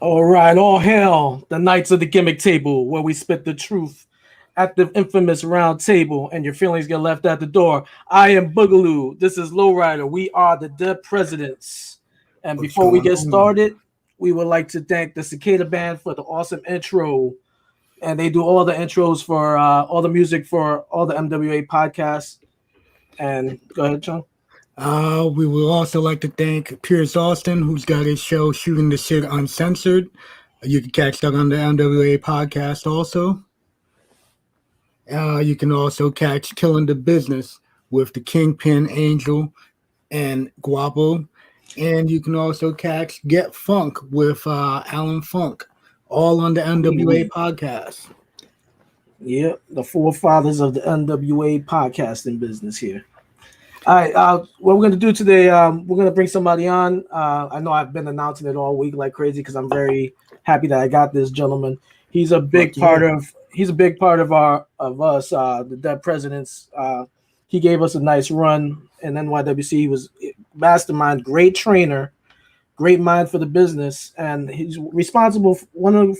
All right, all hail the Knights of the Gimmick Table, where we spit the truth at the infamous round table, and your feelings get left at the door. I am Boogaloo. This is LowRyda. We are the Dead Presidents. And What's before we going get on? started, we would like to thank the Cicada Band for the awesome intro. And they do all the intros for all the music for all the MWA podcasts. And go ahead, John. We would also like to thank Pierce Austin, who's got his show Shooting the Shit Uncensored. You can catch that on the MWA podcast also. You can also catch Killing the Business with the Kingpin Angel and Guapo. And you can also catch Get Funk with Alan Funk, all on the MWA podcast. Yep, the forefathers of the NWA podcasting business here. All right, what we're going to do today, we're going to bring somebody on. I know I've been announcing it all week like crazy because I'm very happy that I got this gentleman. He's a big part of us, the Dead Presidents. He gave us a nice run in NYWC. He was mastermind, great trainer, great mind for the business, and he's responsible for one of the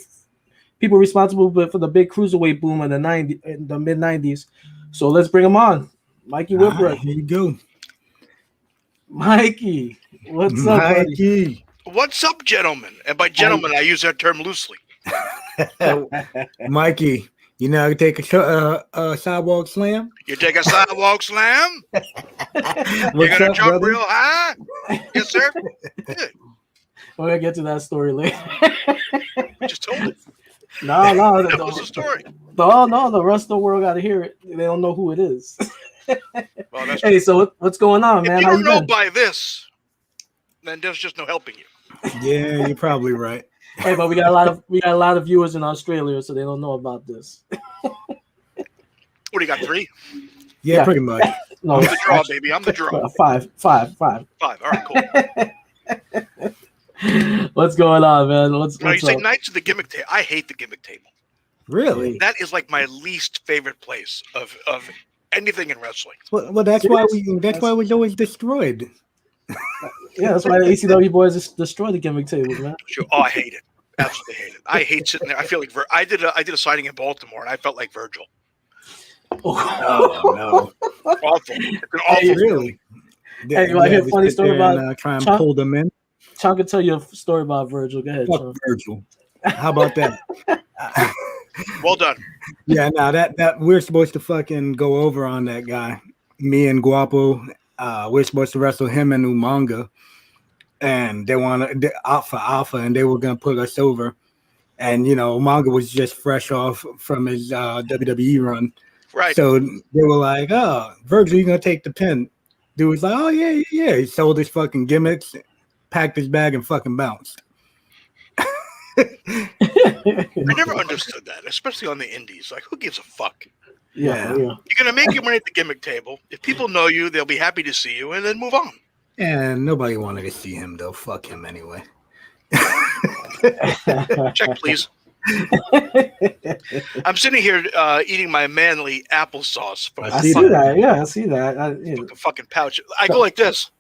people responsible for the big cruiserweight boom in the mid 90s. So let's bring him on. Mikey Whipwreck. Here you go. Mikey, what's up, buddy? Mikey. What's up, gentlemen? And by gentlemen, I use that term loosely. Mikey, you know how to take a sidewalk slam? You take a sidewalk slam? You're What's going to up, jump brother? real high? Yes, sir. Good. We're gonna get to that story later. We just told it. No, That was the story. no, the rest of the world got to hear it. They don't know who it is. Well, that's Hey, so what's going on, man? if you How don't you know been? by this, then there's just no helping you. Yeah, you're probably right. Hey, but we got a lot of viewers in Australia, so they don't know about this. What do you got, 3? Yeah, pretty much. No, I'm the draw, baby. I'm the draw. five. 5. All right, cool. What's going on, man? What's Now, you say up? Knights of the Gimmick Table. I hate the Gimmick Table. Really? That is like my least favorite place of anything in wrestling. Well, that's why we always destroyed. Yeah, that's why the ECW boys just destroy the gimmick tables, man. Sure. Oh, I hate it. Absolutely hate it. I hate sitting there. I feel like I did a signing in Baltimore, and I felt like Virgil. Oh no! Awful. It's an Hey, awful. Really? Hey, you want to hear a we funny sit story there about and, try and Chuck? pull them in? Sean can tell you a story about Virgil. Go ahead, Fuck Sean. Virgil. How about that? Well done. Yeah, no, that we're supposed to fucking go over on that guy. Me and Guapo, we're supposed to wrestle him and Umanga, and they want to Alpha, and they were gonna put us over. And you know, Umanga was just fresh off from his WWE run, Right. so they were like, "Oh, Virgil, you gonna take the pin?" Dude was like, "Oh yeah." He sold his fucking gimmicks, packed his bag, and fucking bounced. I never understood that, especially on the indies. Like, who gives a fuck? Yeah. You're gonna make your money at the Gimmick Table. If people know you, they'll be happy to see you, and then move on. And nobody wanted to see him though. Fuck him anyway. Check, please. I'm sitting here eating my manly applesauce from I see that. Yeah, I see that. a fucking pouch. I go like this.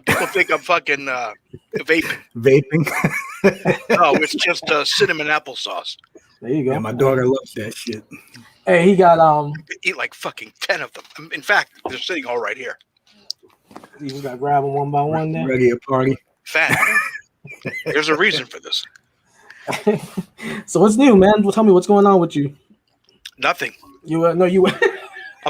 People think I'm fucking vaping. Vaping. No, it's just cinnamon applesauce. There you go. Yeah, my daughter loves that shit. Hey, he got I could eat like fucking 10 of them. In fact, they're sitting all right here. You just got to grab them one by one there. Ready to party. Fat. There's a reason for this. So what's new, man? Well, tell me what's going on with you. Nothing. You I'm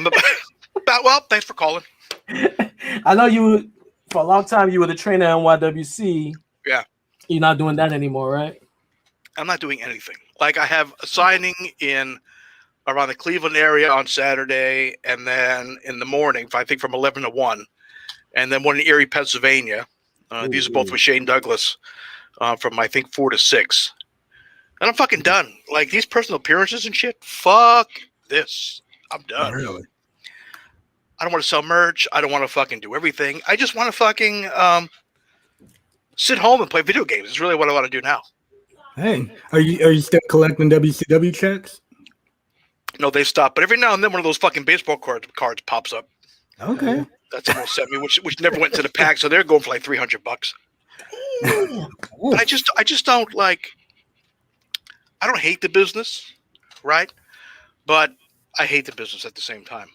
about well, thanks for calling. I know you for a long time. You were the trainer at NYWC. Yeah. You're not doing that anymore, right? I'm not doing anything. Like, I have a signing in around the Cleveland area on Saturday, and then in the morning, I think from 11 to 1, and then one in Erie, Pennsylvania. These are both with Shane Douglas from, I think, 4 to 6. And I'm fucking done. Like, these personal appearances and shit, fuck this. I'm done. Really? I don't want to sell merch. I don't want to fucking do everything. I just want to fucking sit home and play video games. It's really what I want to do now. Hey, are you still collecting WCW checks? No, they stopped. But every now and then, one of those fucking baseball cards pops up. Okay. That's almost sent me, which never went to the pack. So they're going for like $300. But I just don't like. I don't hate the business, right? But I hate the business at the same time.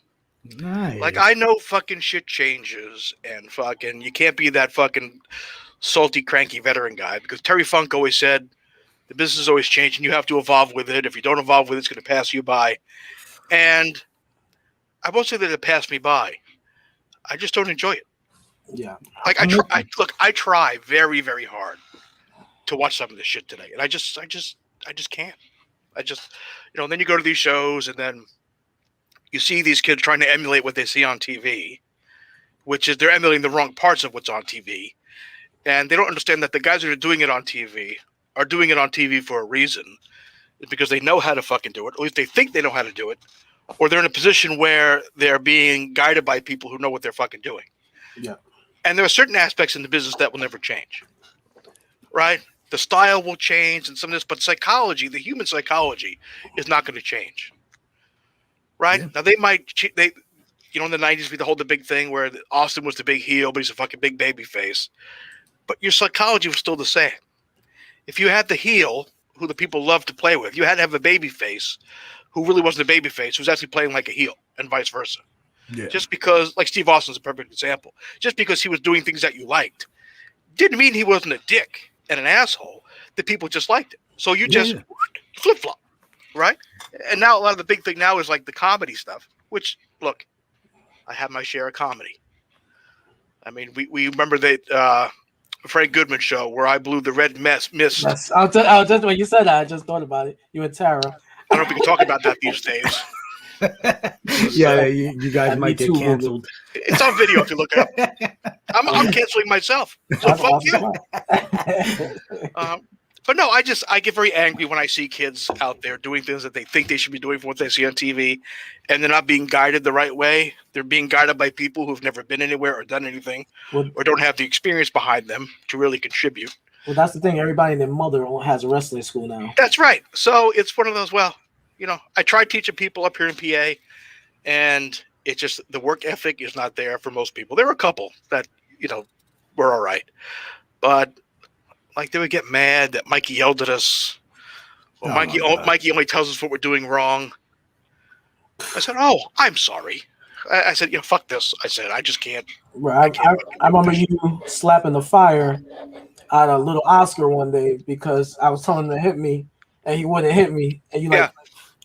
Nice. Like, I know fucking shit changes, and fucking you can't be that fucking salty, cranky veteran guy, because Terry Funk always said the business is always changing. You have to evolve with it. If you don't evolve with it, it's going to pass you by. And I won't say that it passed me by. I just don't enjoy it. Yeah. Like, I try very, very hard to watch some of this shit today, and I just can't. And then you go to these shows, and then you see these kids trying to emulate what they see on TV, which is they're emulating the wrong parts of what's on TV. And they don't understand that the guys that are doing it on TV are doing it on TV for a reason. It's because they know how to fucking do it, or at least they think they know how to do it, or they're in a position where they're being guided by people who know what they're fucking doing. Yeah. And there are certain aspects in the business that will never change, right? The style will change and some of this, but psychology, the human psychology, is not going to change. Right? Yeah. Now, in the 90s, we hold the big thing where Austin was the big heel, but he's a fucking big baby face. But your psychology was still the same. If you had the heel, who the people love to play with, you had to have a baby face who really wasn't a baby face, who was actually playing like a heel, and vice versa. Yeah. Just because, like Steve Austin's a perfect example, just because he was doing things that you liked, didn't mean he wasn't a dick and an asshole. The people just liked it. So you just flip-flop. Right? And now a lot of the big thing now is like the comedy stuff, which, look, I have my share of comedy. I mean, we remember that Frank Goodman show where I blew the red mist. Yes. I was just when you said that, I just thought about it. You and Tara. I don't know if we can talk about that these days. You guys might get canceled. It's on video if you look it up. I'm canceling myself. So fuck you. But no, I get very angry when I see kids out there doing things that they think they should be doing for what they see on TV, and they're not being guided the right way. They're being guided by people who've never been anywhere or done anything, or don't have the experience behind them to really contribute. Well, that's the thing. Everybody and their mother has a wrestling school now. That's right. So it's one of those, I tried teaching people up here in PA, and it's just the work ethic is not there for most people. There were a couple that, were all right. But like they would get mad that Mikey yelled at us. Well, Mikey only tells us what we're doing wrong. I said, "Oh, I'm sorry." I said, fuck this. I said, I just can't. Right. I remember you slapping the fire out of little Oscar one day because I was telling him to hit me and he wouldn't hit me. And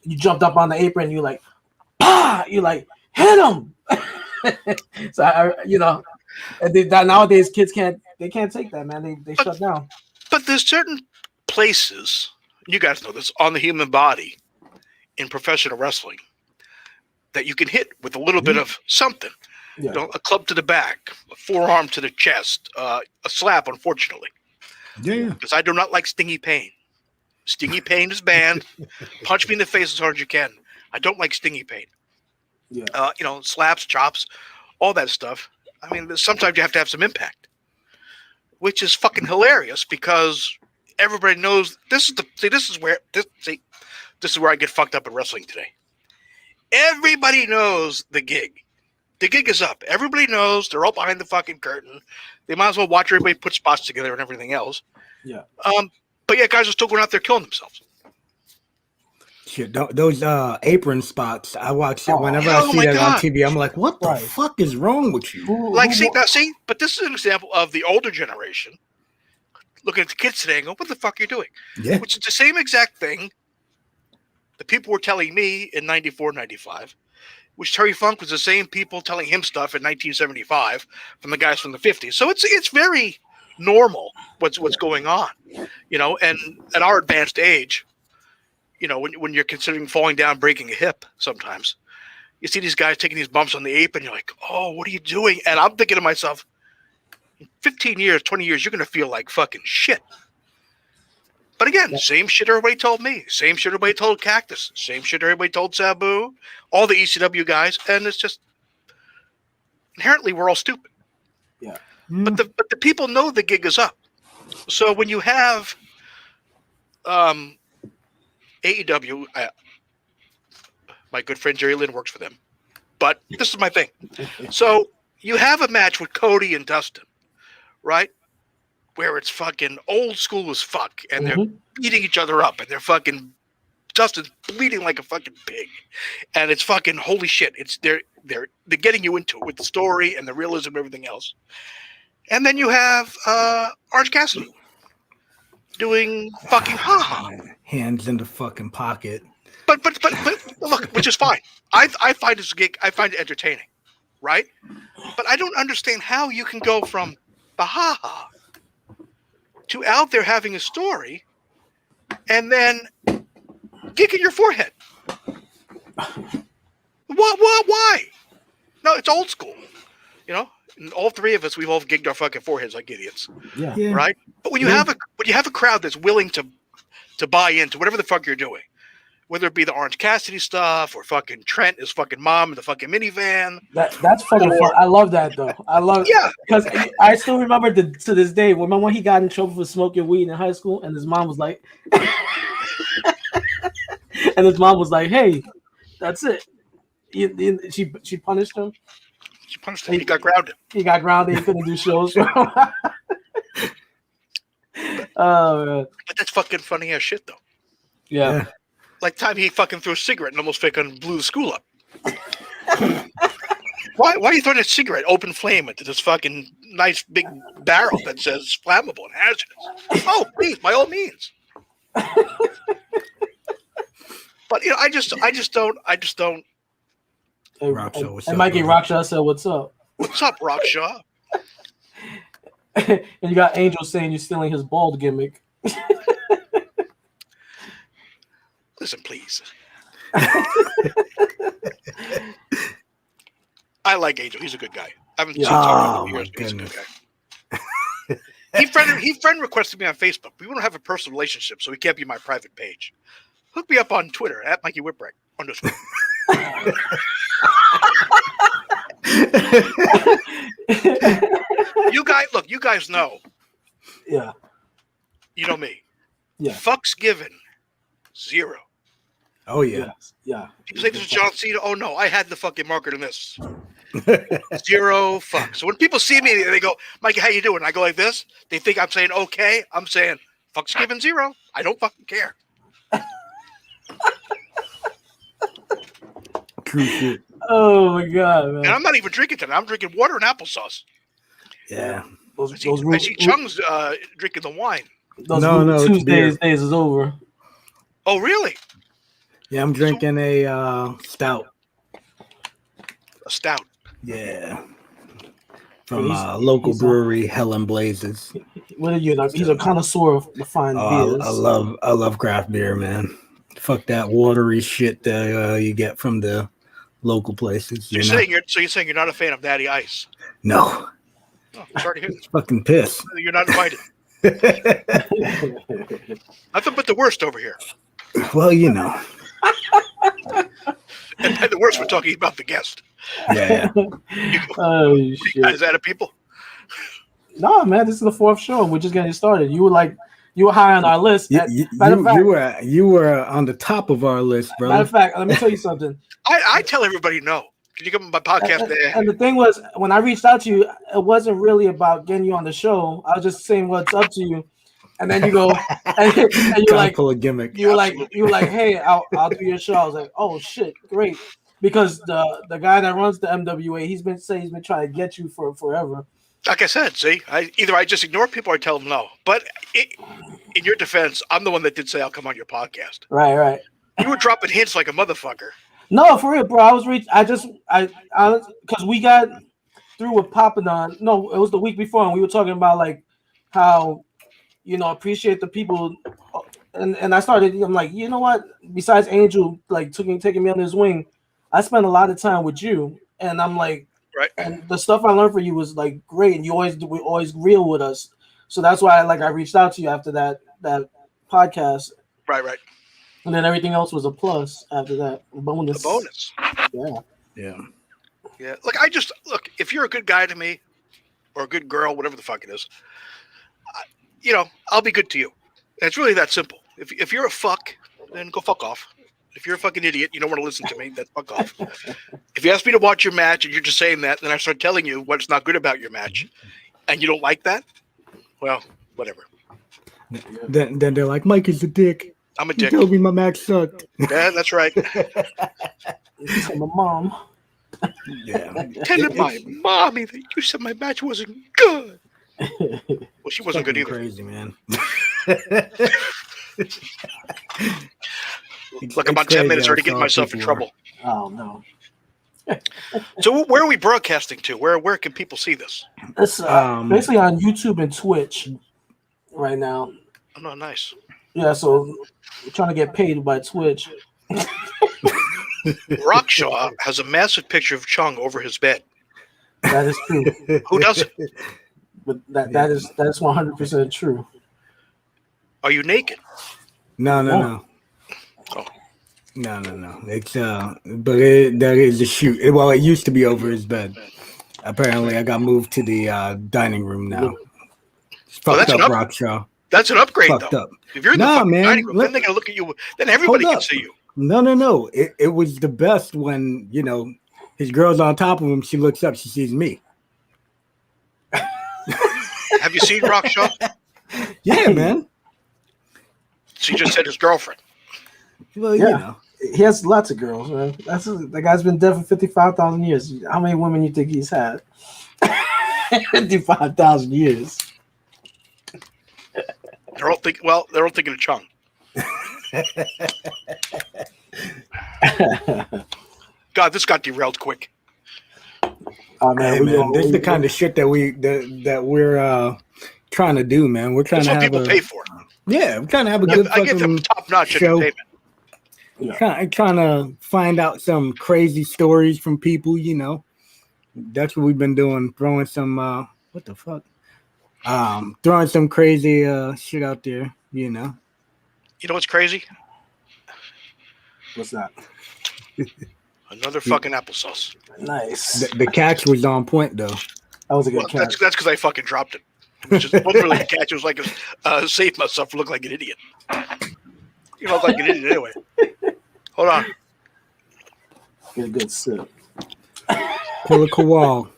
you jumped up on the apron and you like, "Pah!" You like, hit him. So and nowadays kids can't take that, man. They shut down. But there's certain places, you guys know this, on the human body in professional wrestling that you can hit with a little bit of something. Yeah. A club to the back, a forearm to the chest, a slap, unfortunately. Yeah. Because I do not like stingy pain. Stingy pain is banned. Punch me in the face as hard as you can. I don't like stingy pain. Yeah. Slaps, chops, all that stuff. I mean, sometimes you have to have some impact, which is fucking hilarious because everybody knows this is where I get fucked up in wrestling today. Everybody knows the gig. The gig is up. Everybody knows they're all behind the fucking curtain. They might as well watch everybody put spots together and everything else. Yeah. But yeah, guys are still going out there killing themselves. Shit, those apron spots, I watch it whenever I see that on TV. I'm like, what the fuck is wrong with you? But this is an example of the older generation looking at the kids today and going, what the fuck are you doing? Yeah. Which is the same exact thing the people were telling me in 94, 95, which Terry Funk was the same people telling him stuff in 1975 from the guys from the 50s. So it's very normal what's going on, and at our advanced age, when you're considering falling down, breaking a hip, sometimes you see these guys taking these bumps on the apron. You're like, oh, what are you doing? And I'm thinking to myself, in 15 years, 20 years, you're going to feel like fucking shit. But again, same shit everybody told me. Same shit everybody told Cactus. Same shit everybody told Sabu. All the ECW guys. And it's just, inherently, we're all stupid. Yeah. But the people know the gig is up. So when you have AEW, my good friend Jerry Lynn works for them. But this is my thing. So you have a match with Cody and Dustin, right? where it's fucking old school as fuck, and they're Mhm. beating each other up, and they're fucking Dustin's bleeding like a fucking pig, and it's fucking holy shit. It's they're getting you into it with the story and the realism and everything else. And then you have Orange Cassidy doing fucking haha. Hands in the fucking pocket. But look, which is fine. I find this gig, I find it entertaining, right? But I don't understand how you can go from the haha to out there having a story and then gigging your forehead. Why? No, it's old school. You know, and all three of us, we've all gigged our fucking foreheads like idiots, Yeah. right? But when you have a crowd that's willing to buy into whatever the fuck you're doing, whether it be the Orange Cassidy stuff or fucking Trent, his fucking mom in the fucking minivan. That's fucking fun. I love that though. I love because I still remember to this day. Remember when he got in trouble for smoking weed in high school, and his mom was like, "Hey, that's it." She punished him. She punished him. He got grounded. He got grounded. He couldn't do shows. But that's fucking funny as shit though. Yeah. Like time he fucking threw a cigarette and almost fucking blew the school up. Why are you throwing a cigarette open flame into this fucking nice big barrel that says flammable and hazardous? Oh, please, by all means. But you know, I just don't. And Mikey Rockshaw said, "What's up?" What's up, Rockshaw? And you got Angel saying you're stealing his bald gimmick. Listen, please. I like Angel. He's a good guy. I haven't seen him in years, but he's a good guy. He friend requested me on Facebook. We don't have a personal relationship, so he can't be my private page. Hook me up on Twitter at Mikey Whipwreck _ You guys know. Yeah. You know me. Yeah. Fucks given. 0. Oh yeah. Yeah. People say this is John Cena. Oh no, I had the fucking market in this. 0 fucks. So when people see me, they go, "Mikey, how you doing?" I go like this. They think I'm saying okay. I'm saying fucks given 0. I don't fucking care. True shit. Oh my god, man. And I'm not even drinking tonight. I'm drinking water and applesauce. Yeah. I see Chung's drinking the wine. Those Tuesdays days is over. Oh really? Yeah, I'm drinking a stout. A stout. Yeah. From local brewery, Helen Blazes. What are you? He's a connoisseur of the fine beers. I love craft beer, man. Fuck that watery shit that you get from the local places. So you're saying you're not a fan of Natty Ice? No. Oh, sorry to hear this. Fucking piss. You're not invited. Nothing but the worst over here. Well, you know. And by the worst, we're talking about the guest. Yeah. Oh shit! Is that a people? No, man. This is the 4th show. We're just getting started. You were high on our list. You were on the top of our list, brother. Matter of fact, let me tell you something. I tell everybody no. Can you come on my podcast there? And the thing was, when I reached out to you, it wasn't really about getting you on the show. I was just saying what's up to you, and then you go, and you're like, pull a gimmick. You were like, hey, I'll do your show. I was like, oh shit, great, because the guy that runs the MWA, he's been trying to get you for forever. Like I said, see, I just ignore people or tell them no. But in your defense, I'm the one that did say I'll come on your podcast. Right. You were dropping hints like a motherfucker. No, for real, bro. Because we got through with Papadon. No, it was the week before, and we were talking about like how, appreciate the people. And I started. I'm like, you know what? Besides Angel, like taking me on his wing, I spent a lot of time with you, and I'm like, right. And the stuff I learned from you was like great, and you were always real with us. So that's why I reached out to you after that podcast. Right. And then everything else was a plus after that. Bonus. A bonus. Yeah. Look, if you're a good guy to me or a good girl, whatever the fuck it is, I'll be good to you. And it's really that simple. If you're a fuck, then go fuck off. If you're a fucking idiot, you don't want to listen to me, then fuck off. If you ask me to watch your match and you're just saying that, then I start telling you what's not good about your match, and you don't like that, well, whatever. Then they're like, Mike is a dick. I'm a He dick. told me my match sucked. Yeah, that's right. Tell my mom. Yeah. Telling my mommy that you said my match wasn't good. Well, she wasn't good either. Crazy, man. Look, I'm on 10 minutes already getting myself in trouble. Oh no. So where are we broadcasting to? Where can people see this? It's basically on YouTube and Twitch right now. Oh, no, nice. Yeah, so we're trying to get paid by Twitch. Rockshaw has a massive picture of Chung over his bed. That is true. Who doesn't? But that is 100% true. Are you naked? No. Oh. No. It's but that is a shoot. Well, it used to be over his bed. Apparently, I got moved to the dining room now. It's fucked up, Rockshaw. That's an upgrade, Fucked though. up. If you're in the fucking dining room, then they're gonna look at you. Then everybody can see you. No. It was the best when his girl's on top of him. She looks up. She sees me. Have you seen Rockshaw? Yeah, man. She just said his girlfriend. Well, yeah. He has lots of girls, man. That guy's been dead for 55,000 years. How many women you think he's had? 55,000 years. They're all thinking of Chung. God, this got derailed quick. Oh man, man, this is the kind of shit that we're trying to do, man. We're trying to have people pay for. Yeah, we're trying to have a good I get them top-notch show. entertainment. Yeah. Trying to find out some crazy stories from people, That's what we've been doing, throwing some what the fuck? Throwing some crazy shit out there, You know what's crazy? What's that? Another fucking applesauce. Nice. The catch was on point, though. That was a good catch. That's because I fucking dropped it. Which is wasn't really a catch. It was like save myself from looking like an idiot. You look like an idiot anyway. Hold on. Get a good sip. Killer Kowal,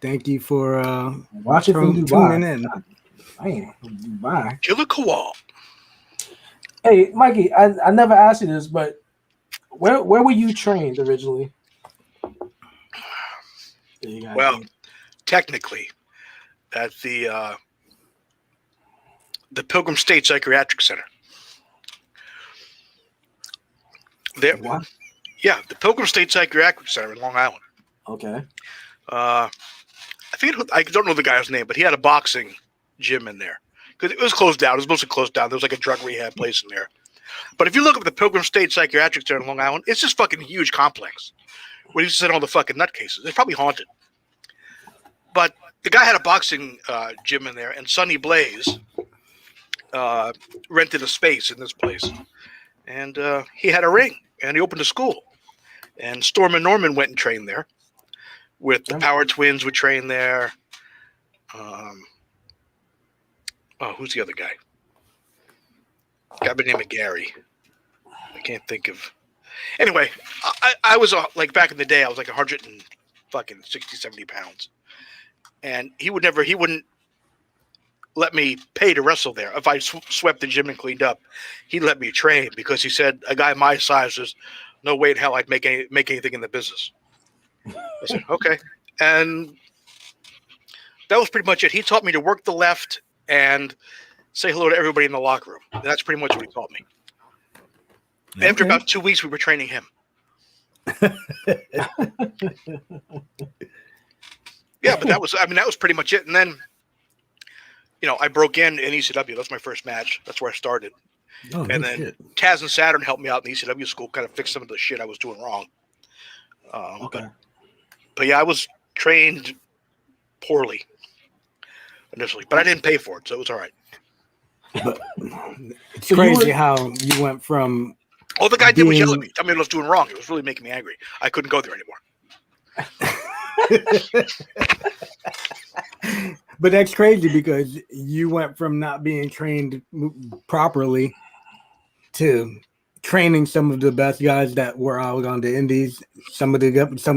thank you for watching from tuning in. Man, Dubai. Killer Kowal. Hey, Mikey, I never asked you this, but where were you trained originally? Well, technically, at the Pilgrim State Psychiatric Center. There, what? Yeah, the Pilgrim State Psychiatric Center in Long Island. Okay. I don't know the guy's name, but he had a boxing gym in there because it was closed down. It was mostly closed down. There was like a drug rehab place in there. But if you look up the Pilgrim State Psychiatric Center in Long Island, it's just fucking huge complex where you sit all the fucking nutcases. It's probably haunted. But the guy had a boxing gym in there, and Sonny Blaze rented a space in this place. And he had a ring, and he opened a school. And Storm and Norman went and trained there. With the Power Twins would train there. Who's the other guy? Guy by the name of Gary. I can't think of. Anyway, I was like back in the day, I was like 160, 70 pounds. And he wouldn't let me pay to wrestle there. If I swept the gym and cleaned up, he'd let me train because he said a guy my size, there's no way in hell I'd make anything in the business. I said, okay. And that was pretty much it. He taught me to work the left and say hello to everybody in the locker room. And that's pretty much what he taught me. Okay. After about 2 weeks, we were training him. Yeah, but that was pretty much it. And then, I broke in ECW. That's my first match. That's where I started. Oh, and then Taz and Saturn helped me out in the ECW school, kind of fix some of the shit I was doing wrong. Okay. But yeah, I was trained poorly initially, but I didn't pay for it, so it was all right. But it's crazy how you went from. All the guy did was yell at me, tell me what I was doing wrong. It was really making me angry. I couldn't go there anymore. But that's crazy because you went from not being trained properly to training some of the best guys that were out on the indies, some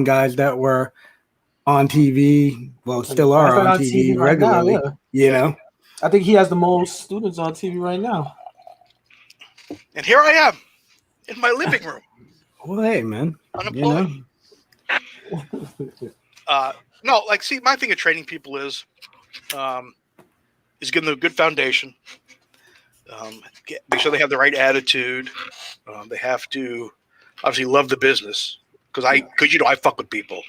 guys that were on TV, well, still are on TV regularly, right now, you know? I think he has the most students on TV right now. And here I am in my living room, Well, hey, man. unemployed. No, like, see, my thing of training people is giving them a good foundation. Make sure they have the right attitude. They have to obviously love the business because I fuck with people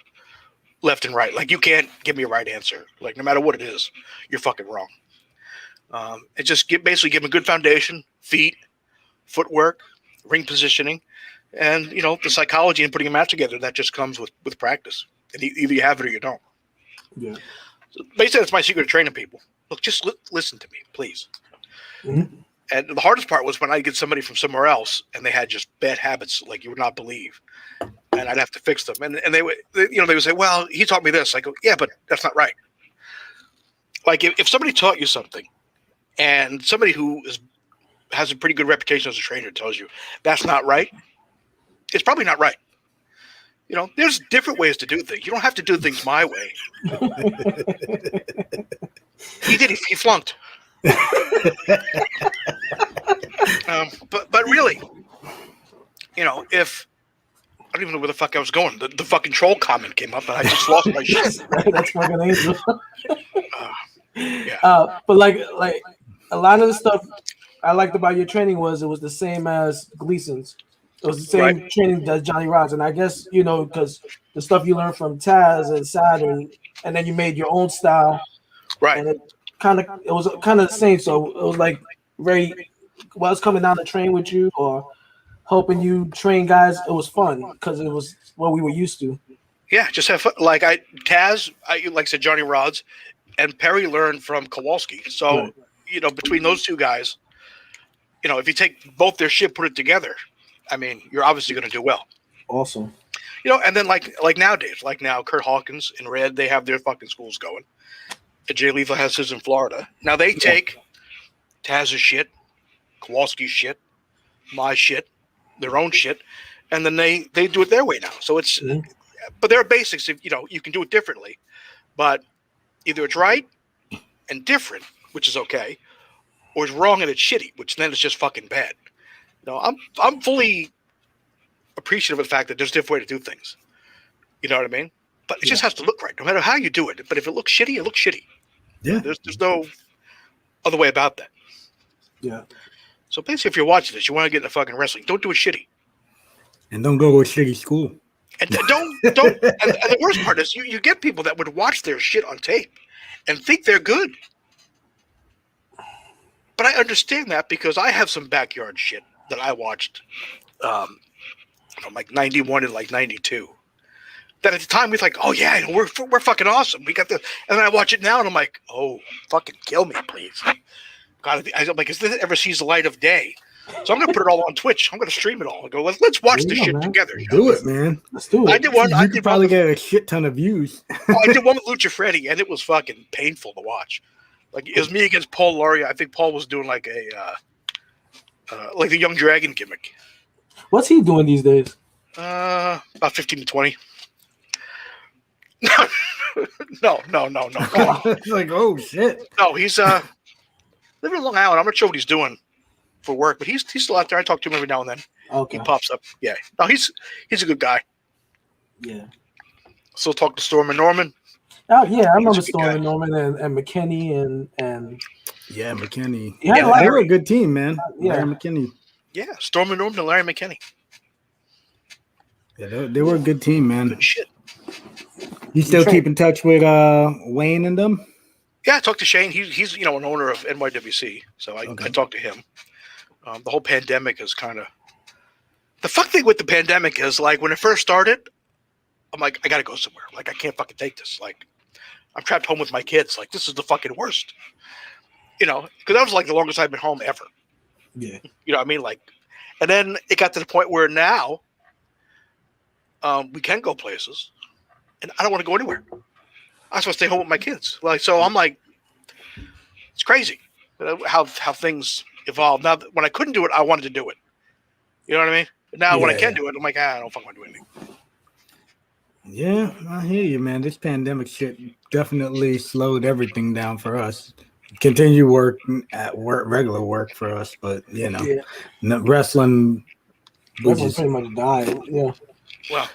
left and right. Like, you can't give me a right answer. Like, no matter what it is, you're fucking wrong. And just basically give them a good foundation, feet, footwork, ring positioning, and the psychology and putting a match together that just comes with practice. And either you have it or you don't. Yeah. So basically, that's my secret to training people. Look, just listen to me, please. Mm-hmm. And the hardest part was when I get somebody from somewhere else and they had just bad habits like you would not believe, and I'd have to fix them. And they would say, "Well, he taught me this." I go, "Yeah, but that's not right." Like, if somebody taught you something, and somebody who has a pretty good reputation as a trainer tells you that's not right, it's probably not right. There's different ways to do things. You don't have to do things my way. He did. He flunked. But really, if I don't even know where the fuck I was going, the fucking troll comment came up, and I just lost my shit. That's fucking angel. Yeah. But like a lot of the stuff I liked about your training was it was the same as Gleason's. It was the same training as Johnny Rod's, and I guess because the stuff you learned from Taz and Saturn, and then you made your own style, Right. And it was kind of the same. So it was like very. While I was coming down to train with you or helping you train guys, it was fun because it was what we were used to. Yeah, just have fun. Like Taz, like I said, Johnny Rods, and Perry learned from Kowalski. So between those two guys, if you take both their shit, put it together, I mean, you're obviously going to do well. Awesome. And then like nowadays, like now, Kurt Hawkins and Red, they have their fucking schools going. And Jay Lethal has his in Florida. Now they take Taz's shit, Kowalski's shit, my shit, their own shit, and then they do it their way now. So it's, but there are basics. If you can do it differently, but either it's right and different, which is okay, or it's wrong and it's shitty, which then it's just fucking bad. I'm fully appreciative of the fact that there's a different way to do things. You know what I mean? But it just has to look right, no matter how you do it. But if it looks shitty, it looks shitty. Yeah. There's no other way about that. Yeah. So basically, if you're watching this, you want to get into fucking wrestling, don't do it shitty. And don't go to a shitty school. And don't. And the worst part is you get people that would watch their shit on tape and think they're good. But I understand that because I have some backyard shit that I watched from like 91 and like 92. That at the time we was like, oh yeah, we're fucking awesome. We got this. And then I watch it now and I'm like, oh, fucking kill me, please. God, I'm like, is this ever sees the light of day? So I'm gonna put it all on Twitch. I'm gonna stream it all and go, let's watch this shit together. Do it, man. Let's do it. I did one. You could probably get a shit ton of views. I did one with Lucha Freddy, and it was fucking painful to watch. Like, it was me against Paul Lauria. I think Paul was doing like the Young Dragon gimmick. What's he doing these days? About 15 to 20. No. It's like, oh shit. No, he's living in Long Island. I'm not sure what he's doing for work, but he's still out there. I talk to him every now and then. Okay. He pops up. Yeah. No, he's a good guy. Yeah. Still talk to Storm and Norman. Oh yeah, I remember Storm and Norman and McKinney and yeah, McKinney. Yeah, they were a good team, man. Larry McKinney. Yeah, Storm and Norman and Larry McKinney. Yeah, they were a good team, man. Good shit. You still keep in touch with Wayne and them? Yeah, I talked to Shane. He's an owner of NYWC, so I talked to him. The whole pandemic is kind of the fuck thing with the pandemic is like when it first started, I'm like, I gotta go somewhere. Like, I can't fucking take this. Like, I'm trapped home with my kids. Like, this is the fucking worst. Because that was like the longest I've been home ever. Yeah. You know what I mean? Like, and then it got to the point where now we can go places, and I don't want to go anywhere. I just want to stay home with my kids. Like, so I'm like, it's crazy how things evolve. Now, when I couldn't do it, I wanted to do it. You know what I mean? But now when I can do it, I'm like, I don't fucking want to do anything. Yeah, I hear you, man. This pandemic shit definitely slowed everything down for us. continue work at work, regular work for us, but wrestling. Wrestling pretty much died. Yeah. Well,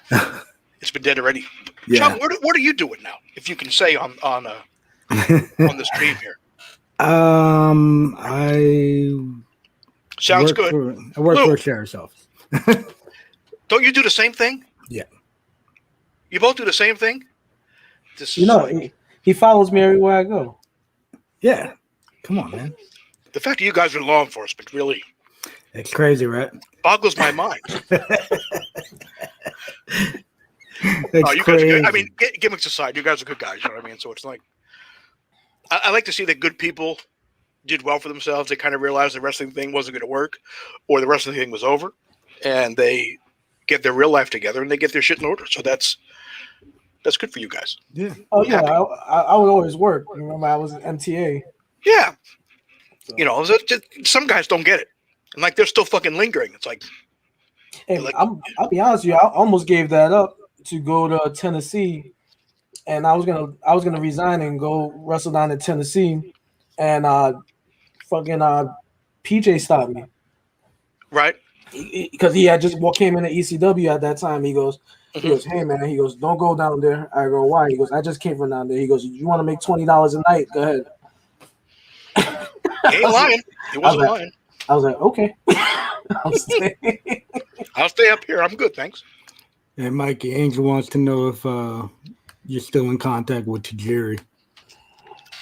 it's been dead already. Yeah. Sean, what are you doing now? If you can say on the stream here. I Sounds good. I work for a sheriff's office. Don't you do the same thing? Yeah. You both do the same thing? He follows me everywhere I go. Yeah. Come on, man. The fact that you guys are in law enforcement really... It's crazy, right? Boggles my mind. That's you crazy. guys are good. I mean, gimmicks aside, you guys are good guys, you know what I mean? So it's like... I like to see that good people did well for themselves. They kind of realized the wrestling thing wasn't going to work, or the wrestling thing was over, and they get their real life together and they get their shit in order. So that's good for you guys. Yeah. Oh yeah, I would always work. Remember, I was in MTA. Yeah. So. Some guys don't get it, and like they're still fucking lingering. It's like, hey, I'll be honest with you. I almost gave that up to go to Tennessee, and I was gonna resign and go wrestle down in Tennessee, and PJ stopped me. Right. Because he had just came into ECW at that time. He goes, hey man, he goes, don't go down there. I go, why? He goes, I just came from down there. He goes, you want to make $20 a night? Go ahead. He ain't lying. He wasn't lying. I was like, okay. I'll stay up here. I'm good, thanks. And Mikey, Angel wants to know if you're still in contact with Tajiri.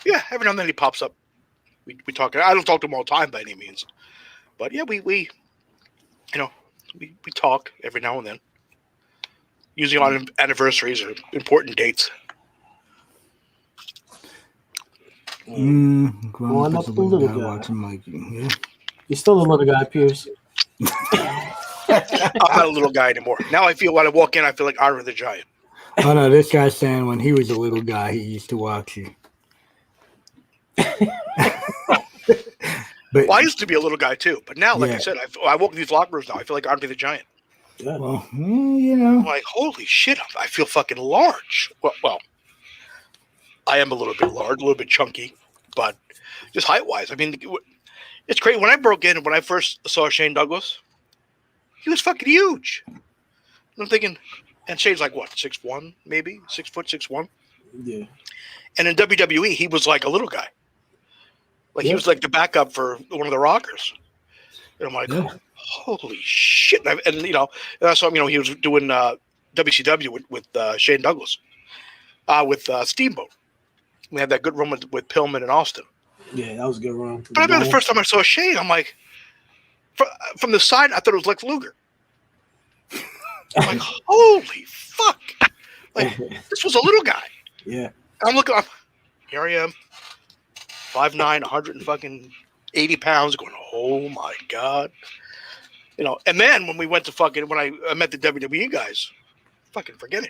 Yeah, every now and then he pops up. We talk. I don't talk to him all the time by any means, but yeah, we talk every now and then. Usually on anniversaries or important dates. Going up the little guy. Watching Mikey. Yeah. You're still a little guy, Pierce. I'm not a little guy anymore. Now I feel when I walk in, I feel like Andre the Giant. Oh no, this guy's saying when he was a little guy, he used to watch you. Well, I used to be a little guy too, but now, like I said, I walk in these locker rooms now. I feel like Andre the Giant. Yeah. Well, I'm like, holy shit, I feel fucking large. Well, I am a little bit large, a little bit chunky, but just height-wise. I mean, it's crazy. When I broke in, when I first saw Shane Douglas, he was fucking huge. And I'm thinking, and Shane's like, what, 6'1", maybe? 6 foot, 6'1"? Yeah. And in WWE, he was like a little guy. Like, he was like the backup for one of the Rockers. And I'm like, holy shit. And I saw him, he was doing WCW with Shane Douglas, with Steamboat. We had that good run with Pillman and Austin. Yeah, that was a good run. But I remember the first time I saw Shane, I'm like, from the side, I thought it was Lex Luger. I'm like, holy fuck. Like, this was a little guy. Yeah. I'm looking up. Here I am. 5'9", 180 pounds, going, oh my God. And then when we went to when I met the WWE guys, fucking forget it.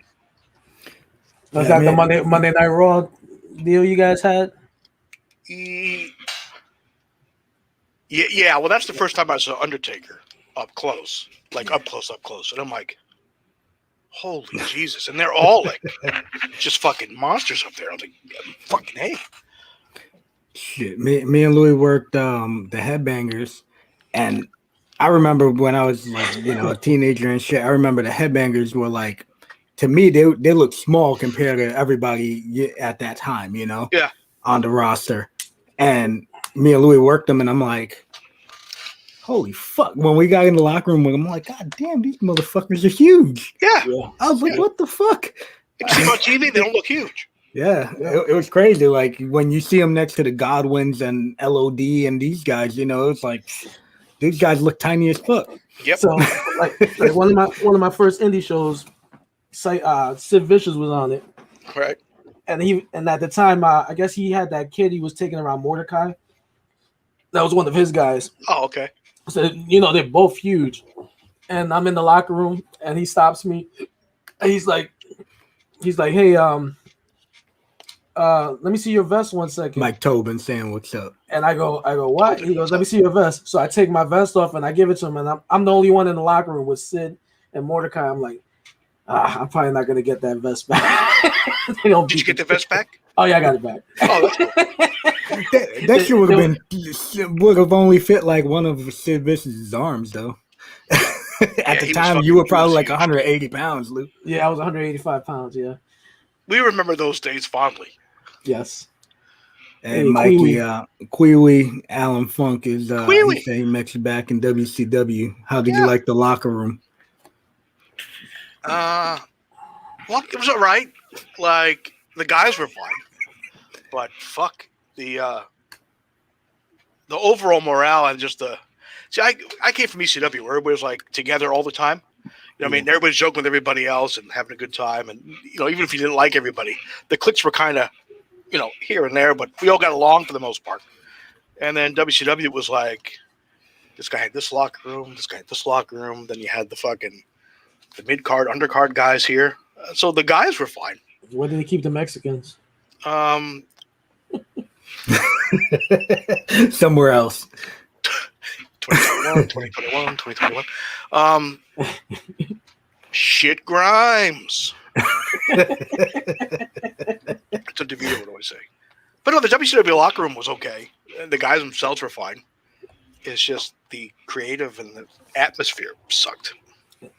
Was that the Monday Night Raw deal you guys had? Yeah, well, that's the first time I saw Undertaker up close. Up close. And I'm like, holy Jesus. And they're all like just fucking monsters up there. I was like, fucking hey. Shit, me and Louis worked the Headbangers, and I remember when I was a teenager and shit. I remember the Headbangers were like, to me, they looked small compared to everybody at that time, on the roster. And me and Louis worked them, and I'm like, holy fuck! When we got in the locker room, I'm like, God damn, these motherfuckers are huge. Yeah. I was like, what the fuck? Except on TV, they don't look huge. Yeah, it was crazy. Like when you see them next to the Godwins and LOD and these guys, it's like these guys look tiny as fuck. Yep. So like one of my first indie shows, Sid Vicious was on it. Right. And at the time, I guess he had that kid he was taking around Mordecai. That was one of his guys. Oh, okay. So they're both huge, and I'm in the locker room, and he stops me. And he's like, hey, let me see your vest 1 second. Mike Tobin saying what's up. And I go, what? He goes, let me see your vest. So I take my vest off and I give it to him, and I'm the only one in the locker room with Sid and Mordecai. I'm like, I'm probably not gonna get that vest back. Did you get the vest back? Oh yeah, I got it back. Oh, that's cool. That shit would have only fit like one of Sid Vicious's arms though. At the time, you were probably like 180 pounds, Lou. Yeah, I was 185 pounds. Yeah. We remember those days fondly. Yes. And Hey, Mikey, Queewee, Alan Funk is Queewee. he said he met you back in WCW. How did you like the locker room? Well, it was all right. Like the guys were fine, but fuck the overall morale and just the. See, I came from ECW where everybody was like together all the time. You know what I mean? Everybody's joking with everybody else and having a good time. And, you know, even if you didn't like everybody, the cliques were kind of, you know, here and there, but we all got along for the most part. And then WCW was like, this guy had this locker room, this guy had this locker room. Then you had the mid-card, undercard guys here. So the guys were fine. Where did they keep the Mexicans? Somewhere else. 2021. Shit Grimes. It's a DeVito, what do I say? But no, the WCW locker room was okay. The guys themselves were fine. It's just the creative and the atmosphere sucked.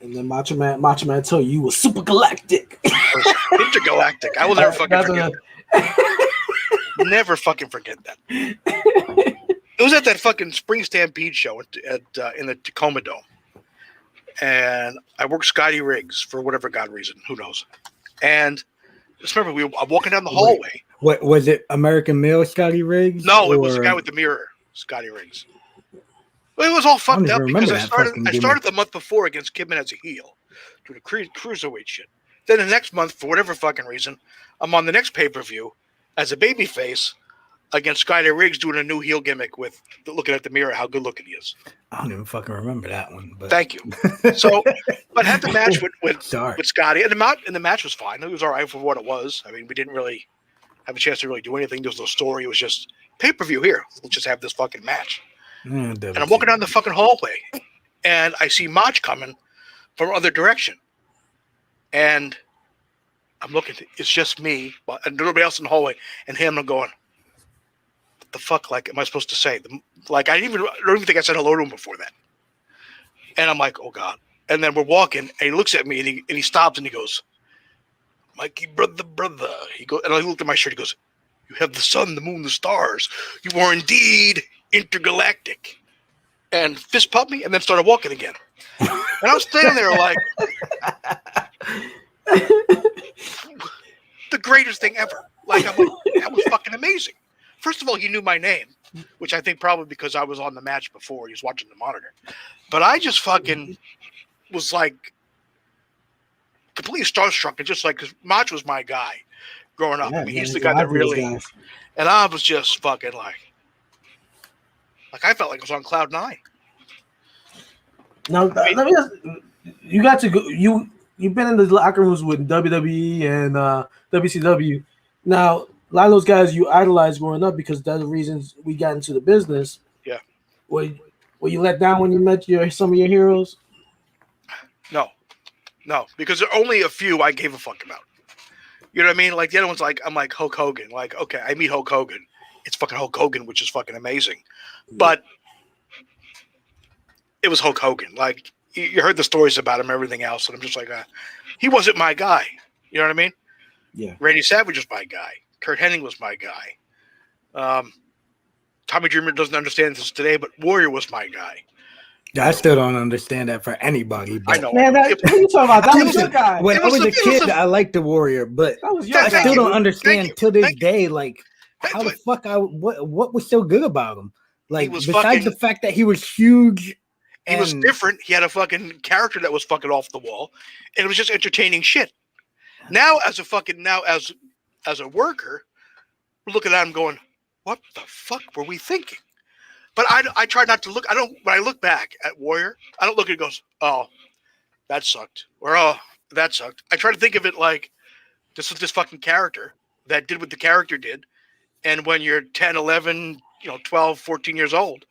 And then Macho Man told you were super galactic. Intergalactic. I will never fucking forget that. Never fucking forget that. It was at that fucking Spring Stampede show in the Tacoma Dome. And I worked Scotty Riggs for whatever God reason. Who knows? And just remember, I'm walking down the hallway. What was it? American Male Scotty Riggs? No, it was the guy with the mirror, Scotty Riggs. Well, it was all fucked up because I started the month before against Kidman as a heel doing a cruiserweight shit. Then the next month, for whatever fucking reason, I'm on the next pay-per-view as a babyface against Scotty Riggs doing a new heel gimmick with looking at the mirror how good looking he is. I don't even fucking remember that one. But. Thank you. So, but I had the match with Scotty, and the match was fine. It was all right for what it was. I mean, we didn't really have a chance to really do anything. There was no story. It was just pay-per-view here. Let's just have this fucking match. And I'm walking down the fucking hallway, and I see Mach coming from other direction. And I'm looking, it's just me, and nobody else in the hallway, and him. I'm going, what the fuck, like, am I supposed to say? Like, I don't even think I said hello to him before that. And I'm like, oh, God. And then we're walking, and he looks at me, and he stops, and he goes, Mikey, brother. He goes, and I looked at my shirt, he goes, you have the sun, the moon, the stars. You are indeed intergalactic. And fist pumped me, and then started walking again. And I was standing there like, the greatest thing ever. Like, I'm like, that was fucking amazing. First of all, he knew my name, which I think probably because I was on the match before. He was watching the monitor. But I just fucking was like completely starstruck. And just like, because Mach was my guy growing up. Yeah, I mean, he's the guy that really, and I was just fucking like I felt like I was on cloud 9. Now, let me ask, you got to go. You've been in the locker rooms with WWE and WCW. Now, a lot of those guys you idolized growing up because they're the reasons we got into the business. Yeah. Were you let down when you met some of your heroes? No, because there are only a few I gave a fuck about. You know what I mean? Like the other ones, like I'm like Hulk Hogan. Like, okay, I meet Hulk Hogan. It's fucking Hulk Hogan, which is fucking amazing. But it was Hulk Hogan. Like you heard the stories about him, everything else, and I'm just like, he wasn't my guy. You know what I mean? Yeah. Randy Savage was my guy. Kurt Hennig was my guy. Tommy Dreamer doesn't understand this today, but Warrior was my guy. I still don't understand that for anybody. I know. Man, what are you talking about? That was your guy. When I was a kid, I liked the Warrior, but I still don't understand till this day, like, how the fuck what was so good about him? Like, besides the fact that he was huge. He was different. He had a fucking character that was fucking off the wall. And it was just entertaining shit. Now, as a worker, we're looking at him going, what the fuck were we thinking? But I try not to look. When I look back at Warrior, I don't look at it and goes, oh, that sucked. Or, oh, that sucked. I try to think of it like, this is this fucking character that did what the character did. And when you're 10, 11, 12, 14 years old,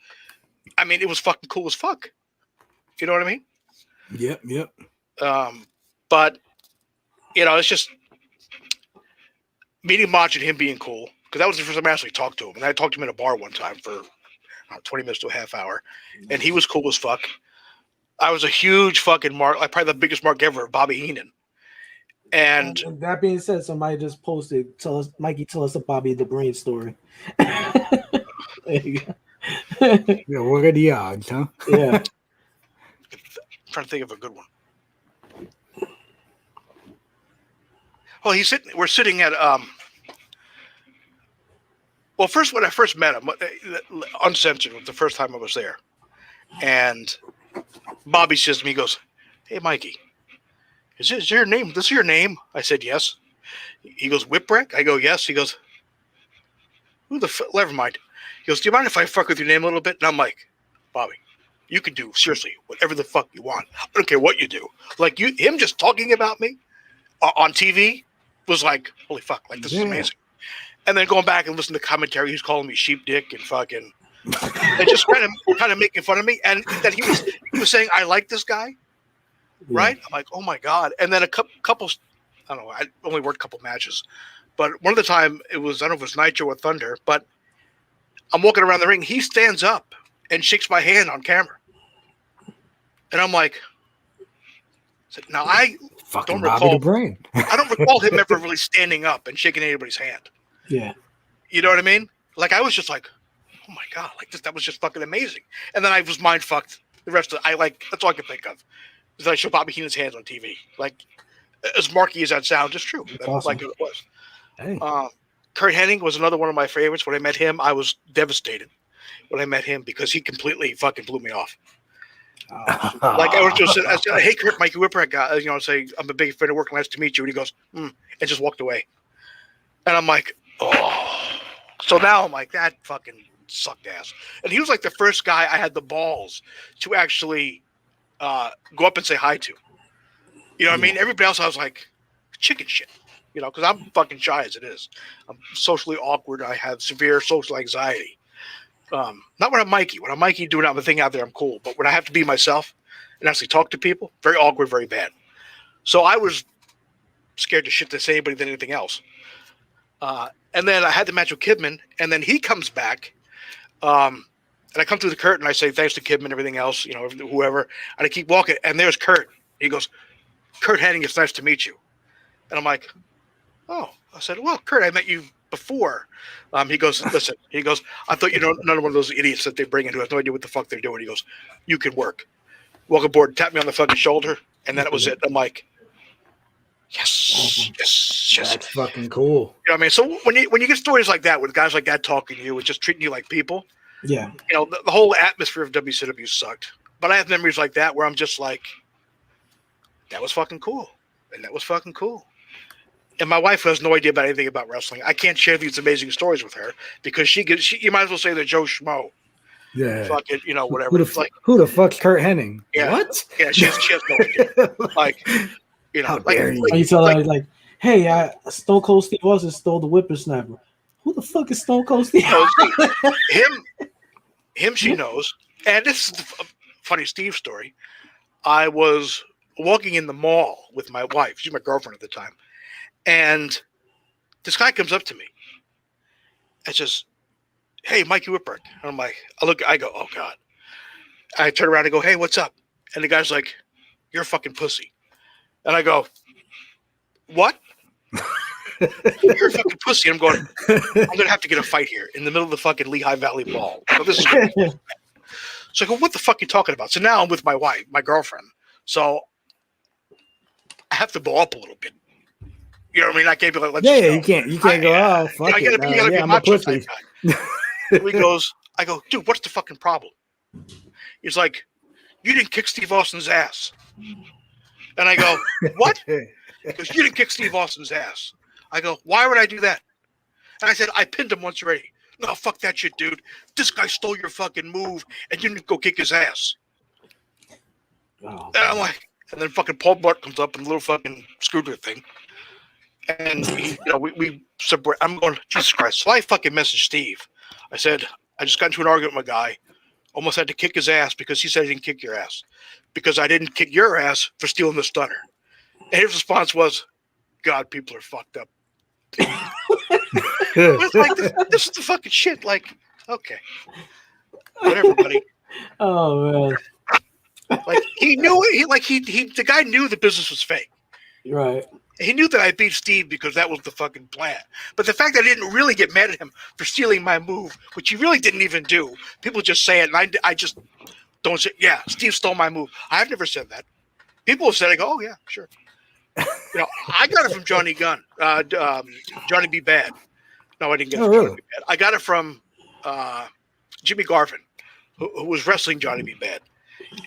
I mean, it was fucking cool as fuck. You know what I mean? Yep. But it's just meeting Mach and him being cool, because that was the first time I actually talked to him. And I talked to him in a bar one time for 20 minutes to a half hour, and he was cool as fuck. I was a huge fucking mark, like probably the biggest mark ever of Bobby Heenan. And that being said, somebody just posted, Mikey, tell us the Bobby the Brain story. There you go. Yeah, what are the odds, huh? Yeah. I'm trying to think of a good one. Well, we're sitting at well, first when I first met him, uncensored was the first time I was there. And Bobby says to me, he goes, "Hey Mikey, is this your name? This is your name?" I said, "Yes." He goes, "Whipwreck?" I go, "Yes." He goes, "Who the never mind." He goes, "Do you mind if I fuck with your name a little bit?" And I'm like, "Bobby, you can do seriously whatever the fuck you want. I don't care what you do." Like him just talking about me on TV was like, holy fuck, like this is amazing. And then going back and listening to commentary, he's calling me sheep dick and fucking, and just kind of making fun of me. And that he was saying, I like this guy, right? I'm like, oh my god. And then a couple, I don't know, I only worked a couple matches, but one of the time it was, I don't know if it was Nitro or Thunder, but I'm walking around the ring. He stands up and shakes my hand on camera, and I'm like, now I fucking don't Bobby recall. the Brain. I don't recall him ever really standing up and shaking anybody's hand. Yeah. You know what I mean? Like I was just like, oh my god, like that was just fucking amazing. And then I was mind fucked. The rest of that's all I could think of. Is I show Bobby Heenan's hands on TV. Like as marky as that sounds, it's true. That's awesome. like it was. Hey. Kurt Hennig was another one of my favorites. When I met him, I was devastated when I met him because he completely fucking blew me off. Like I was just, I said, "Hey, Kurt, Mikey Whipwreck, say I'm a big fan of working. Nice to meet you." And he goes, and just walked away. And I'm like, oh. So now I'm like, that fucking sucked ass. And he was like the first guy I had the balls to actually go up and say hi to. You know what I mean? Everybody else, I was like, chicken shit. Because I'm fucking shy as it is. I'm socially awkward. I have severe social anxiety. Not when I'm Mikey. When I'm Mikey doing a thing out there, I'm cool. But when I have to be myself and actually talk to people, very awkward, very bad. So I was scared to shit to say anybody than anything else. And then I had the match with Kidman, and then he comes back. And I come through the curtain, and I say thanks to Kidman and everything else, whoever. And I keep walking, and there's Kurt. He goes, "Kurt Hennig, it's nice to meet you." And I'm like, oh. I said, "Well, Kurt, I met you before." He goes, "Listen," he goes, "I thought none of one of those idiots that they bring in who has no idea what the fuck they're doing." He goes, "You can work. Welcome aboard." Tap me on the fucking shoulder, and then it was it. I'm like, yes. That's fucking cool. You know what I mean? So when you get stories like that with guys like that talking to you and just treating you like people, yeah, the whole atmosphere of WCW sucked. But I have memories like that where I'm just like, that was fucking cool, and that was fucking cool. And my wife has no idea about anything about wrestling. I can't share these amazing stories with her because you might as well say they're Joe Schmo. Yeah. Fucking, whatever. Who the fuck's Kurt Hennig? Yeah. What? Yeah, she has no idea. Like, How dare you? You tell her like, "Hey, Stone Cold Steve Austin stole the whippersnapper." Who the fuck is Stone Cold Steve? Him, she knows. And this is a funny Steve story. I was walking in the mall with my wife. She's my girlfriend at the time. And this guy comes up to me and says, "Hey, Mikey Whipwreck." And I'm like, I go, oh God. I turn around and go, "Hey, what's up?" And the guy's like, "You're a fucking pussy." And I go, "What?" "You're a fucking pussy." I'm going, I'm going to have to get a fight here in the middle of the fucking Lehigh Valley Mall. So this is so I go, "What the fuck are you talking about?" So now I'm with my wife, my girlfriend. So I have to blow up a little bit. You know what I mean? I can't be like, let's you can't go, "Oh, fuck you gotta be I'm a macho pussy." type guy. I go, "Dude, what's the fucking problem?" He's like, "You didn't kick Steve Austin's ass." And I go, "What?" Because "You didn't kick Steve Austin's ass." I go, "Why would I do that?" And I said, "I pinned him once already." "No, fuck that shit, dude. This guy stole your fucking move and you didn't go kick his ass." Oh, and I'm like, and then fucking Paul Blart comes up in a little fucking scooter thing. And we separate. I'm going, Jesus Christ. So I fucking messaged Steve. I said, "I just got into an argument with a guy. Almost had to kick his ass because he said he didn't kick your ass. Because I didn't kick your ass for stealing the stunner." And his response was, God, people are fucked up. It's like this is the fucking shit. Like, okay, whatever, buddy. Oh man. Like he knew it. The guy knew the business was fake. Right. He knew that I beat Steve because that was the fucking plan. But the fact that I didn't really get mad at him for stealing my move, which he really didn't even do, people just say it, and I just don't say, yeah, Steve stole my move. I've never said that. People have said, I go, oh, yeah, sure. I got it from Johnny Gunn, Johnny B. Bad. No, I didn't get it from Johnny B. Bad. I got it from Jimmy Garvin, who was wrestling Johnny B. Bad.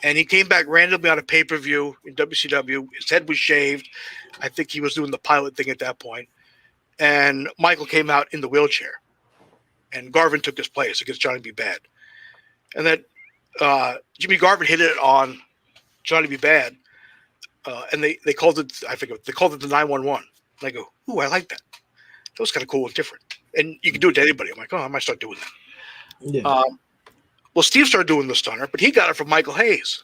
And he came back randomly on a pay-per-view in WCW. His head was shaved. I think he was doing the pilot thing at that point. And Michael came out in the wheelchair. And Garvin took his place against Johnny B. Bad. And then Jimmy Garvin hit it on Johnny B. Bad. And they called it, I think they called it the 911. And I go, ooh, I like that. That was kind of cool and different. And you can do it to anybody. I'm like, oh, I might start doing that. Yeah. Well, Steve started doing the stunner, but he got it from Michael Hayes,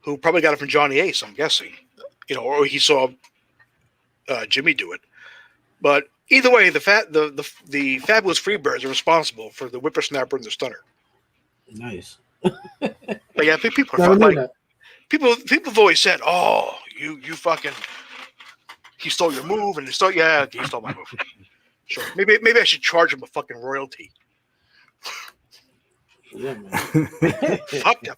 who probably got it from Johnny Ace, I'm guessing. Or he saw Jimmy do it. But either way, the Fabulous Freebirds are responsible for the whippersnapper and the stunner. Nice. But yeah, people are like, people have always said, "Oh, you fucking, he stole your move," and he stole my move. Sure, maybe I should charge him a fucking royalty. Yeah, man. Fuck him.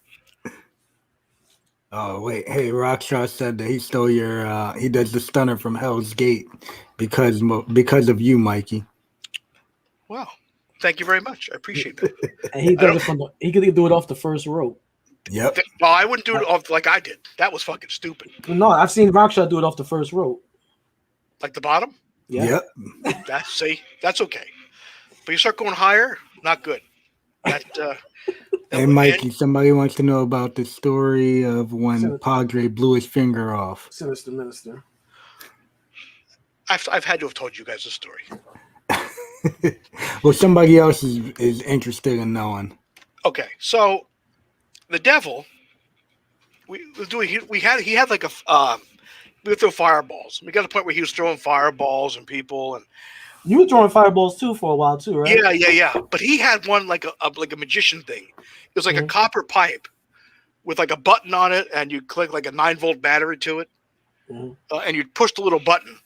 Oh wait, hey, Rockstar said that he stole your. He does the stunner from Hell's Gate because of you, Mikey. Wow, thank you very much. I appreciate that. And he does it he could do it off the first rope. Yep. Well, I wouldn't do it off like I did. That was fucking stupid. No, I've seen Rockshot do it off the first rope. Like the bottom? Yeah. Yep. That's okay. But you start going higher, not good. Hey, Mikey, somebody wants to know about the story of when Padre blew his finger off. Sinister Minister. I've had to have told you guys the story. Well, somebody else is interested in knowing. Okay, so the devil, he had like we would throw fireballs. We got to the point where he was throwing fireballs and people, and you were throwing fireballs too for a while too, right? Yeah. But he had one like a magician thing. It was like a copper pipe with like a button on it, and you click like a 9-volt battery to it, and you'd push the little button,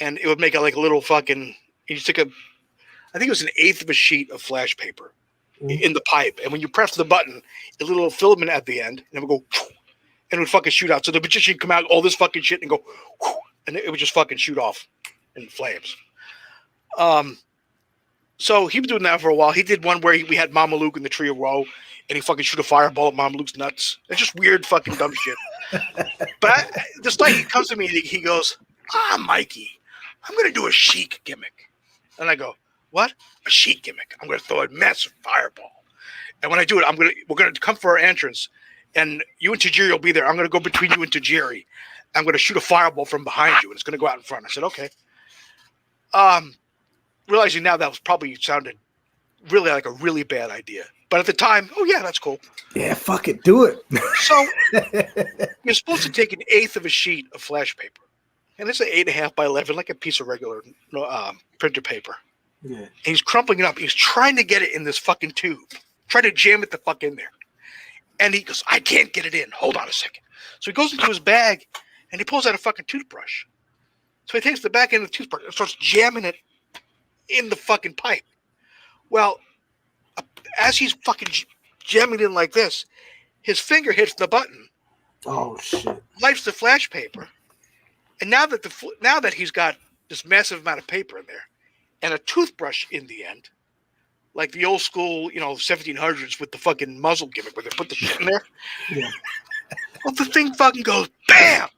and it would make like a little fucking. You took I think it was an eighth of a sheet of flash paper in the pipe, and when you press the button, a little filament at the end, and it would go, and it would fucking shoot out. So the magician would come out all this fucking shit and go, and it would just fucking shoot off in flames. So he was doing that for a while. He did one where we had Mama Luke in the tree of woe, and he fucking shoot a fireball at Mama Luke's nuts. It's just weird fucking dumb shit. But this night he comes to me and he goes, Mikey, I'm going to do a chic gimmick. And I go, what? A chic gimmick. I'm going to throw a massive fireball. And when I do it, we're going to come for our entrance, and you and Tajiri will be there. I'm going to go between you and Tajiri. I'm going to shoot a fireball from behind you, and it's going to go out in front. I said, okay. Realizing now that was probably sounded really like a really bad idea. But at the time, oh yeah, that's cool. Yeah, fuck it, do it. So you're supposed to take an eighth of a sheet of flash paper. And it's an 8.5 by 11, like a piece of regular printer paper. Yeah. And he's crumpling it up. He's trying to get it in this fucking tube. Trying to jam it the fuck in there. And he goes, I can't get it in. Hold on a second. So he goes into his bag and he pulls out a fucking toothbrush. So he takes the back end of the toothbrush and starts jamming it in the fucking pipe. Well, as he's fucking jamming it in like this, his finger hits the button. Oh shit! Lights the flash paper, and now that he's got this massive amount of paper in there, and a toothbrush in the end, like the old school, 1700s with the fucking muzzle gimmick where they put the shit in there. Yeah. Well, the thing fucking goes bam,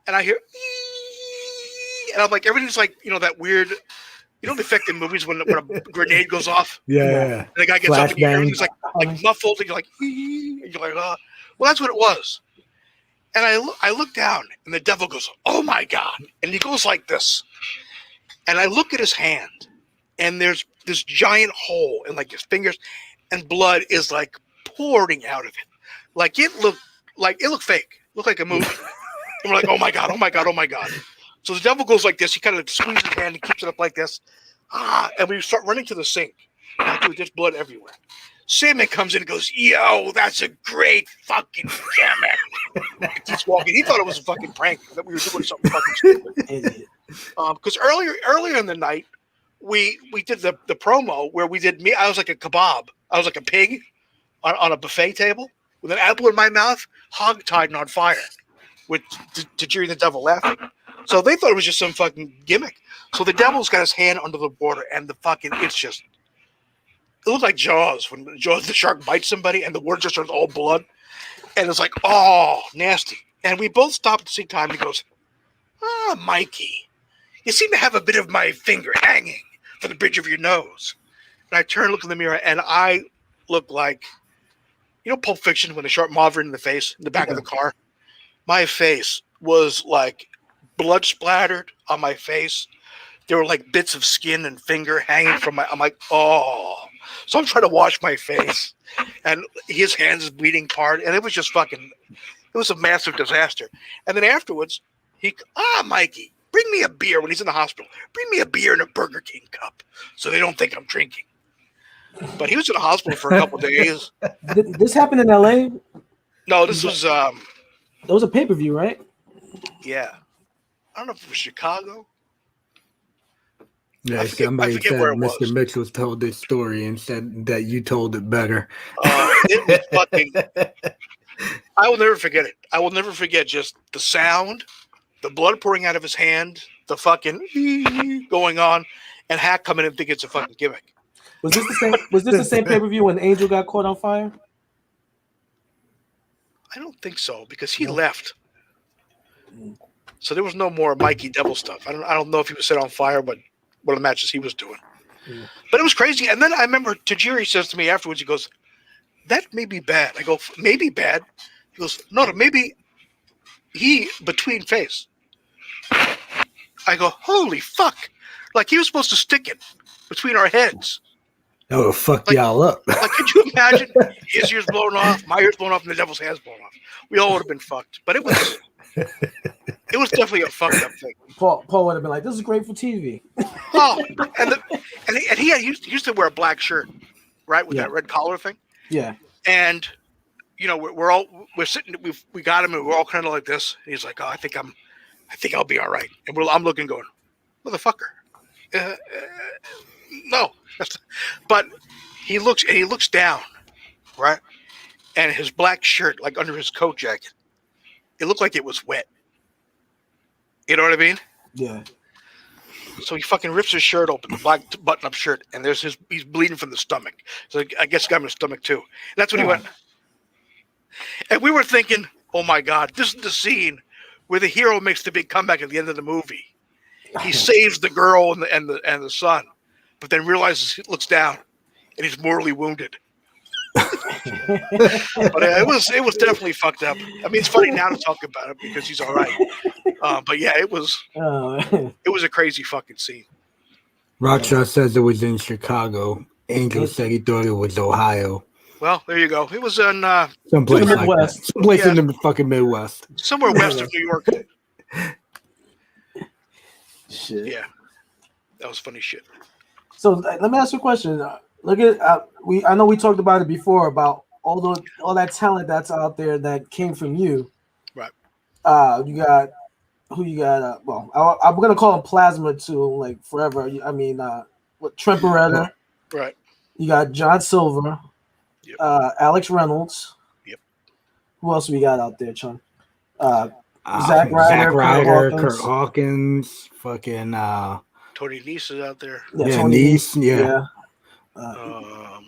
and I hear. And I'm like, everything's like, that weird, the effect in movies when a grenade goes off. Yeah. And the guy gets up and everything's like muffled, and you're like, and you're like, well, that's what it was. And I look down, and the devil goes, oh my God. And he goes like this. And I look at his hand, and there's this giant hole in like his fingers, and blood is like pouring out of it. Like it looked fake. It looked like a movie. And we're like, oh my God, oh my God, oh my God. So the devil goes like this. He kind of squeezes his hand and keeps it up like this. And we start running to the sink. Now, dude, there's blood everywhere. Sandman comes in and goes, yo, that's a great fucking gimmick. He keeps walking. He thought it was a fucking prank, that we were doing something fucking stupid. Because earlier in the night, we did the promo where we did me. I was like a kebab. I was like a pig on a buffet table with an apple in my mouth, hog-tied and on fire, with Tajiri the devil laughing. So they thought it was just some fucking gimmick. So the devil's got his hand under the water, and it looked like Jaws when Jaws the shark bites somebody, and the water just turns all blood, and it's like, oh, nasty. And we both stopped at the same time. And he goes, Mikey, you seem to have a bit of my finger hanging from the bridge of your nose. And I turn, look in the mirror, and I look like, Pulp Fiction when they shot Marvin in the face in the back of the car. My face was like blood splattered on my face. There were like bits of skin and finger hanging from I'm like, oh. So I'm trying to wash my face, and his hands is bleeding hard, and it was just it was a massive disaster. And then afterwards, Mikey, bring me a beer when he's in the hospital. Bring me a beer in a Burger King cup so they don't think I'm drinking. But he was in the hospital for a couple of days. This happened in LA? No, this was That was a pay-per-view, right? Yeah. I don't know if it was Chicago. Yeah, somebody said Mr. Mitchell told this story and said that you told it better. It was fucking. I will never forget it. I will never forget just the sound, the blood pouring out of his hand, the fucking going on, and Hack coming in and thinking it's a fucking gimmick. Was this the same pay-per-view when Angel got caught on fire? I don't think so, because he left. So there was no more Mikey Devil stuff. I don't know if he was set on fire, but one of the matches he was doing. But it was crazy. And then I remember Tajiri says to me afterwards, he goes, that may be bad. I go, maybe bad? He goes, no, maybe he between face. I go, holy fuck. Like he was supposed to stick it between our heads. That would fuck y'all up. Like, could you imagine his ears blown off, my ears blown off, and the devil's hands blown off? We all would have been fucked. But it was definitely a fucked up thing. Paul would have been like, "This is great for TV." Oh, and he used to wear a black shirt, right, with that red collar thing. Yeah. And we're sitting, we got him, and we're all kind of like this. And he's like, "Oh, I think I'll be all right." And I'm looking, going, "Motherfucker, no." But he looks down, right, and his black shirt, like under his coat jacket, it looked like it was wet. You know what I mean? Yeah. So he fucking rips his shirt open, the black button-up shirt, and he's bleeding from the stomach. So I guess he got him in the stomach too. And that's when he went. And we were thinking, oh my God, this is the scene where the hero makes the big comeback at the end of the movie. He saves the girl and the son, but then realizes, he looks down, and he's mortally wounded. But it was definitely fucked up. I mean, it's funny now to talk about it because he's all right. But yeah, it was a crazy fucking scene. Rockstar says it was in Chicago. Angel said he thought it was Ohio. Well, there you go. It was in someplace like that. Someplace in the fucking Midwest. Somewhere west of New York. Shit. Yeah. That was funny shit. So let me ask you a question. Look at I know we talked about it before about all that talent that's out there that came from you. Right. You got who you got? I'm gonna call him Plasma too, like forever. I mean, Trent Beretta. Right. You got John Silver. Yep. Alex Reynolds. Yep. Who else we got out there, Chun? Zack Ryder, Kurt Hawkins, fucking Tony Nese is out there. Yeah, Nese, yeah.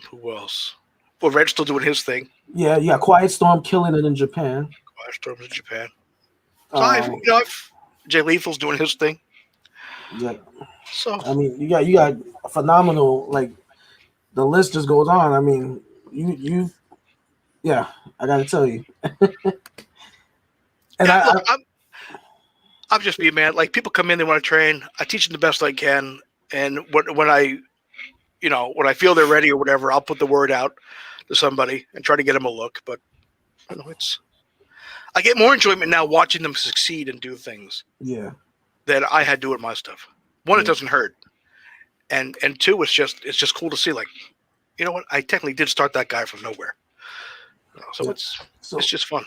Who else? Well, Red's still doing his thing. Yeah, you got Quiet Storm killing it in Japan. Quiet Storm's in Japan. So Jay Lethal's doing his thing. Yeah. So I mean, you got phenomenal. Like the list just goes on. I mean, you yeah. I gotta tell you. And I'm just being man. Like people come in, they want to train. I teach them the best I can, and when I feel they're ready or whatever, I'll put the word out to somebody and try to get them a look. But I get more enjoyment now watching them succeed and do things. Yeah. That I had doing my stuff. One, Yeah. it doesn't hurt, and two, it's just cool to see. Like, you know what? I technically did start that guy from nowhere, so it's just fun.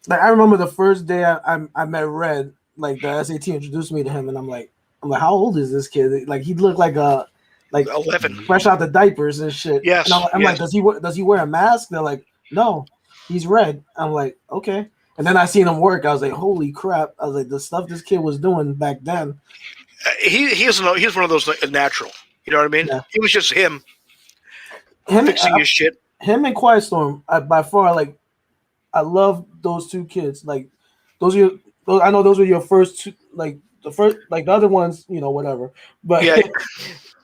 Like I remember the first day I met Red. Like the SAT introduced me to him, and I'm like, how old is this kid? Like he looked like 11, fresh out the diapers and shit. Yes. And I'm like, does he wear a mask? They're like, no, he's Red. I'm like, okay. And then I seen him work. I was like, holy crap! I was like, the stuff this kid was doing back then. He's one of those natural. You know what I mean? Yeah. He was just him fixing his shit. Him and Quiet Storm, by far, like, I love those two kids. Like, I know those were your first two. Like the other ones, you know, whatever. But yeah.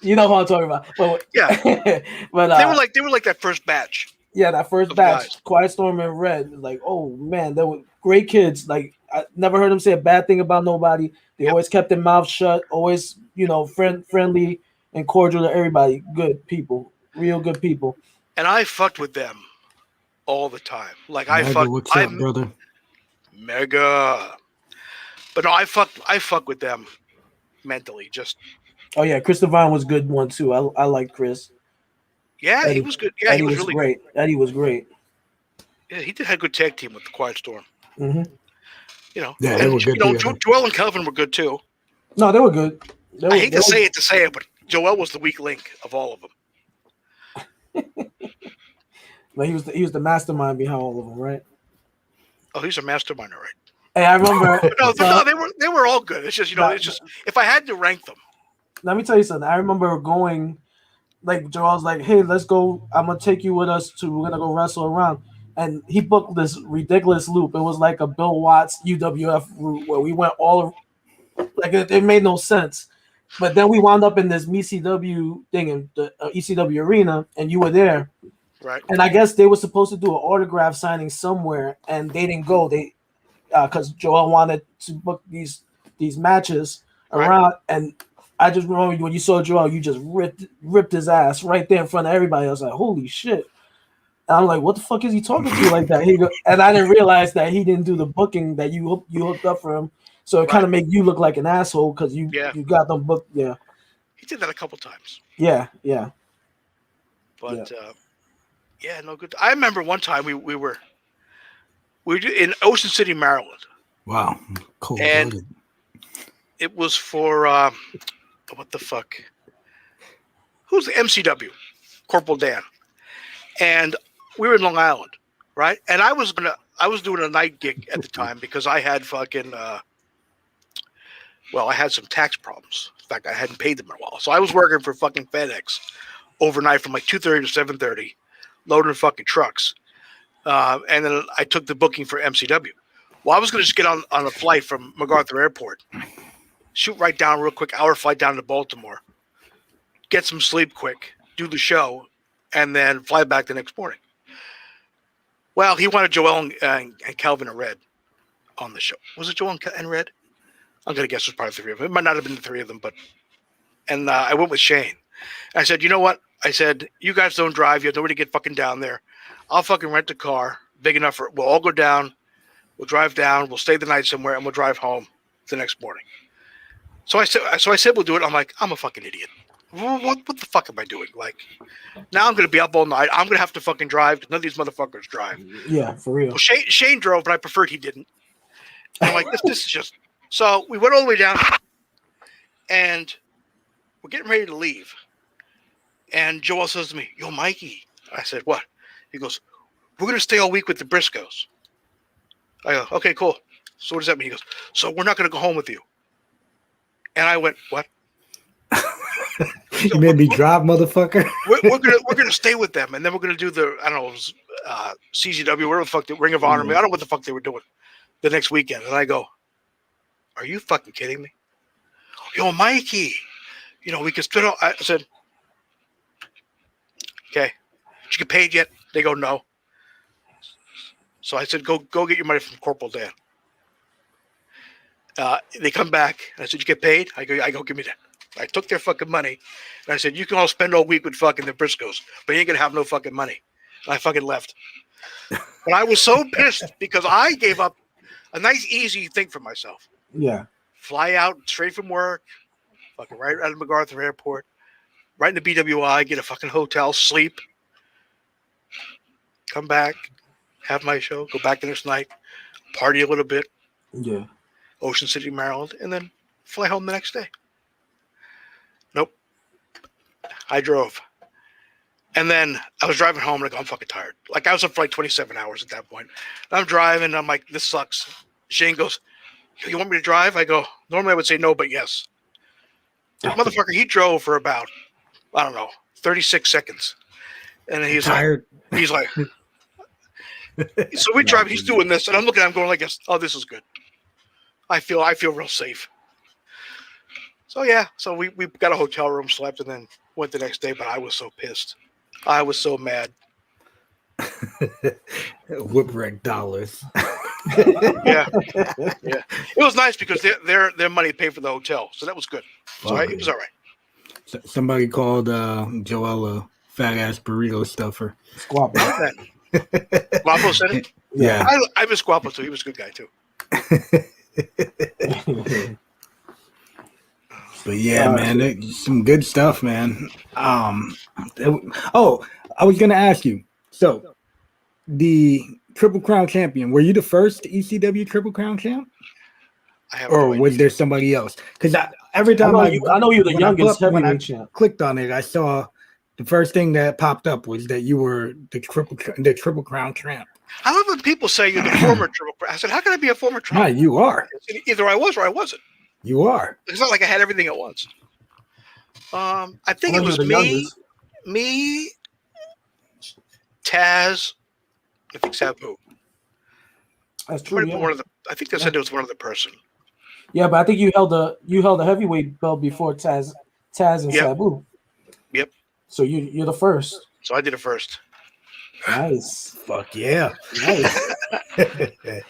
You know what I'm talking about. But yeah, but they were like that first batch. Yeah, that first batch, guys. Quiet Storm and Red. Like, oh man, they were great kids. Like, I never heard them say a bad thing about nobody. They always kept their mouth shut. Always, you know, friendly and cordial to everybody. Good people, real good people. And I fucked with them all the time. Like what's up, brother? Mega. But no, I fuck with them mentally. Just. Oh yeah, Chris Devine was good one too. I like Chris. Yeah, Eddie, he was good. Yeah, Eddie he was really great. Good. Eddie was great. Yeah, he had a good tag team with the Quiet Storm. Mm-hmm. You know, yeah, they were good. Joel and Kelvin were good too. No, they were good. I hate to say it, but Joel was the weak link of all of them. But he was the mastermind behind all of them, right? Oh, he's a mastermind, all right. Hey, I remember. no, they were all good. It's just it's just if I had to rank them. Let me tell you something. I remember going. Like Joel's like, hey, let's go. I'm gonna take you with us we're gonna go wrestle around. And he booked this ridiculous loop. It was like a Bill Watts UWF route where we went all like it made no sense. But then we wound up in this ECW thing in the ECW arena, and you were there. Right. And I guess they were supposed to do an autograph signing somewhere, and they didn't go. They because Joel wanted to book these matches around, right. And I just remember when you saw Joel, you just ripped his ass right there in front of everybody. I was like, holy shit. And I'm like, what the fuck is he talking to you like that? And I didn't realize that he didn't do the booking that you hooked up for him. So it kind of made you look like an asshole because you got them booked. Yeah. He did that a couple times. Yeah. But no good. I remember one time we were in Ocean City, Maryland. Wow. Cool. And it was for what the fuck? Who's the MCW? Corporal Dan. And we were in Long Island, right? And I was doing a night gig at the time because I had fucking I had some tax problems. In fact, I hadn't paid them in a while. So I was working for fucking FedEx overnight from like 2:30 to 7:30, loading fucking trucks. And then I took the booking for MCW. Well, I was going to just get on a flight from MacArthur Airport, shoot right down real quick, hour flight down to Baltimore, get some sleep quick, do the show, and then fly back the next morning. Well, he wanted Joel and Calvin and Red on the show. Was it Joel and Red? I'm going to guess it was probably the three of them. It might not have been the three of them, but I went with Shane. I said, you know what? I said, you guys don't drive. You have nobody to get fucking down there. I'll fucking rent a car big enough for we'll all go down. We'll drive down. We'll stay the night somewhere, and we'll drive home the next morning. So I said we'll do it. I'm like, I'm a fucking idiot. What the fuck am I doing? Like, now I'm going to be up all night. I'm going to have to fucking drive because none of these motherfuckers drive. Yeah, for real. Well, Shane drove, but I preferred he didn't. And I'm like, this is just... So we went all the way down, and we're getting ready to leave. And Joel says to me, yo, Mikey. I said, what? He goes, we're going to stay all week with the Briscoes. I go, okay, cool. So what does that mean? He goes, so we're not going to go home with you. And I went, what? You made me drive, motherfucker. we're gonna stay with them, and then we're gonna do the CZW, whatever the fuck, the Ring of Honor. I don't know what the fuck they were doing the next weekend. And I go, are you fucking kidding me? Yo, Mikey, we could split off. I said, okay, did you get paid yet? They go, no. So I said, go get your money from Corporal Dan. They come back, and I said, you get paid? I go, give me that. I took their fucking money, and I said, you can all spend all week with fucking the Briscoes, but you ain't gonna have no fucking money. And I fucking left. But I was so pissed because I gave up a nice, easy thing for myself. Yeah. Fly out straight from work, fucking right out of MacArthur Airport, right into BWI, get a fucking hotel, sleep, come back, have my show, go back the next night, party a little bit, Yeah. Ocean City, Maryland, and then fly home the next day. Nope. I drove. And then I was driving home and I'm fucking tired. Like I was up for like 27 hours at that point. And I'm driving. I'm like, this sucks. Shane goes, you want me to drive? I go, normally I would say no, but yes. The motherfucker, he drove for about, I don't know, 36 seconds. And he's tired. He's like, so we drive, he's doing this. And I'm looking at him going like this. Oh, this is good. I feel real safe. So yeah, so we got a hotel room, slept, and then went the next day. But I was so pissed. I was so mad. Whipwreck dollars. Yeah. It was nice because their money paid for the hotel, so that was good. So it was all right. Somebody called Joel a fat ass burrito stuffer. Squabble. Guapo said it. Yeah, I miss Guapo too. He was a good guy too. But yeah, man, some good stuff, man. I was gonna ask you. So, the Triple Crown champion, were you the first ECW Triple Crown champ, or was there somebody else? Because every time I know you're the youngest heavyweight champ. Clicked on it, I saw the first thing that popped up was that you were the Triple Crown champ. I love when people say you're the former Triple Crown. I said, how can I be a former champ? No, you are. Either I was or I wasn't. You are. It's not like I had everything at once. I think it was me, Taz, I think Sabu. That's true. Yeah. I think they said it was one other person. Yeah, but I think you held the heavyweight belt before Taz and Sabu. Yep. So you're the first. So I did it first. Nice. Fuck yeah. Nice.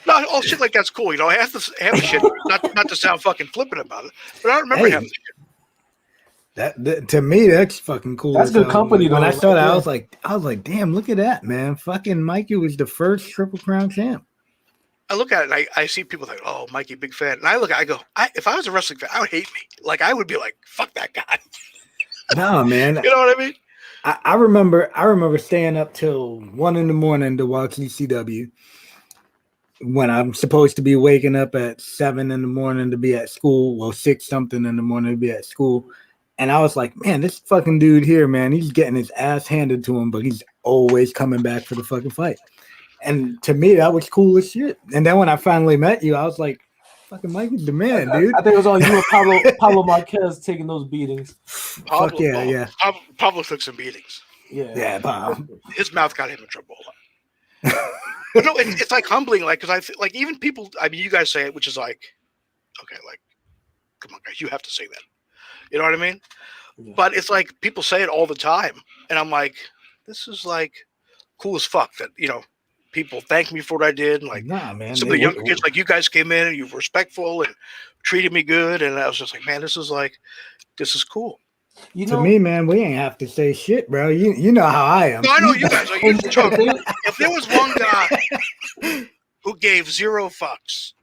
No, all shit like that's cool. You know, half the shit, not to sound fucking flippant about it, but I remember half the shit. That to me, that's fucking cool. That's good company. When I saw that, I was like, damn, look at that, man. Fucking Mikey was the first Triple Crown champ. I look at it and I see people like, oh, Mikey, big fan. And I look at it, I go, if I was a wrestling fan, I would hate me. Like, I would be like, fuck that guy. No, man. You know what I mean? I remember staying up till 1 a.m. to watch ECW when I'm supposed to be waking up at 7 a.m. to be at school. Well, 6 something in the morning to be at school. And I was like, man, this fucking dude here, man, he's getting his ass handed to him, but he's always coming back for the fucking fight. And to me, that was cool as shit. And then when I finally met you, I was like, fucking Mikey's the man, dude. I think it was only you and Pablo Marquez taking those beatings. Fuck yeah. Pablo took some beatings. Yeah, Bob. His mouth got him in trouble a lot. But no, it's like humbling, like, because like even people, I mean, you guys say it, which is like, okay, like, come on, guys, you have to say that. You know what I mean? Yeah. But it's like people say it all the time, and I'm like, this is like cool as fuck that, you know, people thank me for what I did. And like, nah, man, some of the younger kids, like you guys came in and you were respectful and treated me good, and I was just like, man, this is cool. You know, to me, man, we ain't have to say shit, bro. You know how I am. No, I know you guys. Like, if there was one guy who gave zero fucks,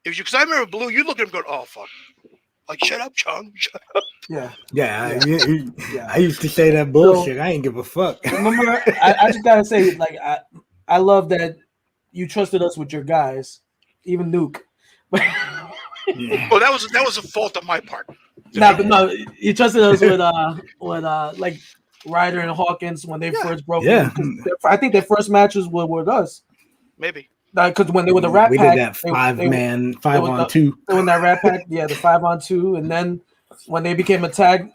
because I remember Blue, you look at him going, oh fuck. Like, shut up, Chung. Shut up. Yeah. I used to say that bullshit. I ain't give a fuck. Remember, I just gotta say, like, I love that you trusted us with your guys, even Nuke. Well, that was a fault on my part. No, you trusted us with like Ryder and Hawkins when they first broke. Yeah, I think their first matches were with us. Maybe. Because when they were the Rat we Pack, did that 5-on-2. They were in that Rat Pack, the 5-on-2, and then when they became a tag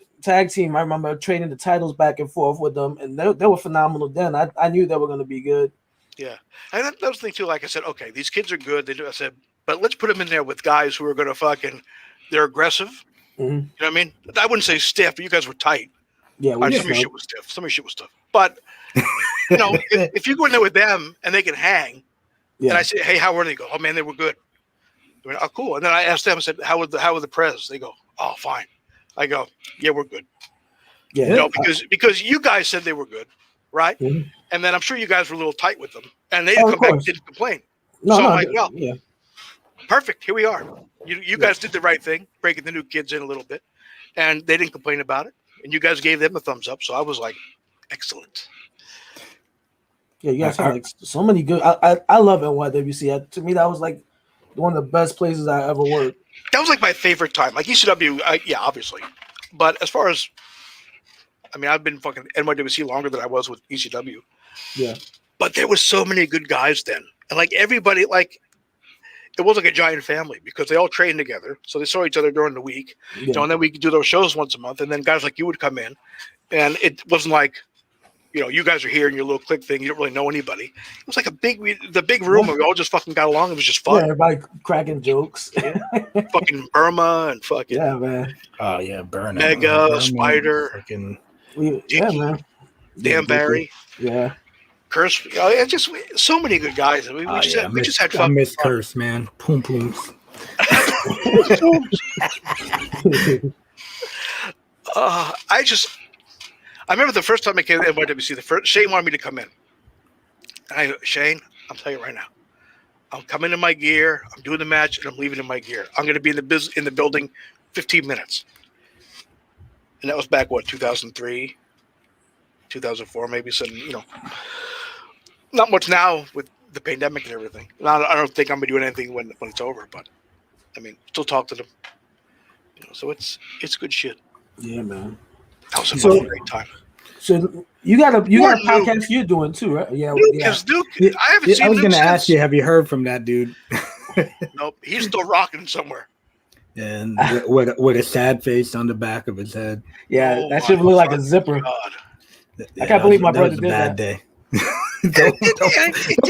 team, I remember trading the titles back and forth with them, and they were phenomenal. Then I knew they were going to be good. Yeah, and that was the thing too. Like I said, okay, these kids are good. They do. I said, but let's put them in there with guys who are going to they're aggressive. Mm-hmm. You know what I mean? I wouldn't say stiff, but you guys were tight. Yeah, some of your shit was stiff. Some of your shit was tough. But you know, if you go in there with them and they can hang. Yeah. And I say, hey, how were they? Go, oh man, they were good. I went, oh, cool. And then I asked them, I said, how were the Prez? They go, oh, fine. I go, yeah, we're good. Yeah. You know, because you guys said they were good, right? Mhm. And then I'm sure you guys were a little tight with them, and they Oh, didn't of come back and course. didn't complain. No, So I'm no, like, well, yeah. perfect. Here we are. You guys did the right thing, breaking the new kids in a little bit, and they didn't complain about it. And you guys gave them a thumbs up. So I was like, excellent. Yeah, you guys had like so many good. I love NYWC. To me, that was like one of the best places I ever worked. That was like my favorite time. Like ECW, yeah, obviously. But as far as, I mean, I've been fucking NYWC longer than I was with ECW. Yeah. But there was so many good guys then. And like everybody, like, it was like a giant family because they all trained together. So they saw each other during the week. Yeah. You know, and then we could do those shows once a month. And then guys like you would come in. And it wasn't like, you know, you guys are here in your little clique thing. You don't really know anybody. It was like the big room where we all just fucking got along. It was just fun. Yeah, everybody cracking jokes. Fucking Burma and fucking Yeah, man. Oh yeah, Burma. Mega, Spider, fucking Yeah, man. Dan Barry, Yeah. Curse. You know, it's just so many good guys. We just had fun. I miss Curse, man. Poom pooms. I remember the first time I came to NYWC, Shane wanted me to come in. And Shane, I'm telling you right now, I'm coming in my gear, I'm doing the match, and I'm leaving in my gear. I'm going to be in the building 15 minutes. And that was back, 2003, 2004, maybe. So, you know, not much now with the pandemic and everything. I don't think I'm going to do anything when it's over, but, I mean, still talk to them. You know, so it's good shit. Yeah, man. That was a fucking great time. So you got a podcast you're doing too, right? Yeah, Duke, I haven't seen. I was going to ask you, have you heard from that dude? Nope, he's still rocking somewhere. And with a sad face on the back of his head. Yeah, that should look like a zipper. God. I can't believe my brother was a did bad that. day. don't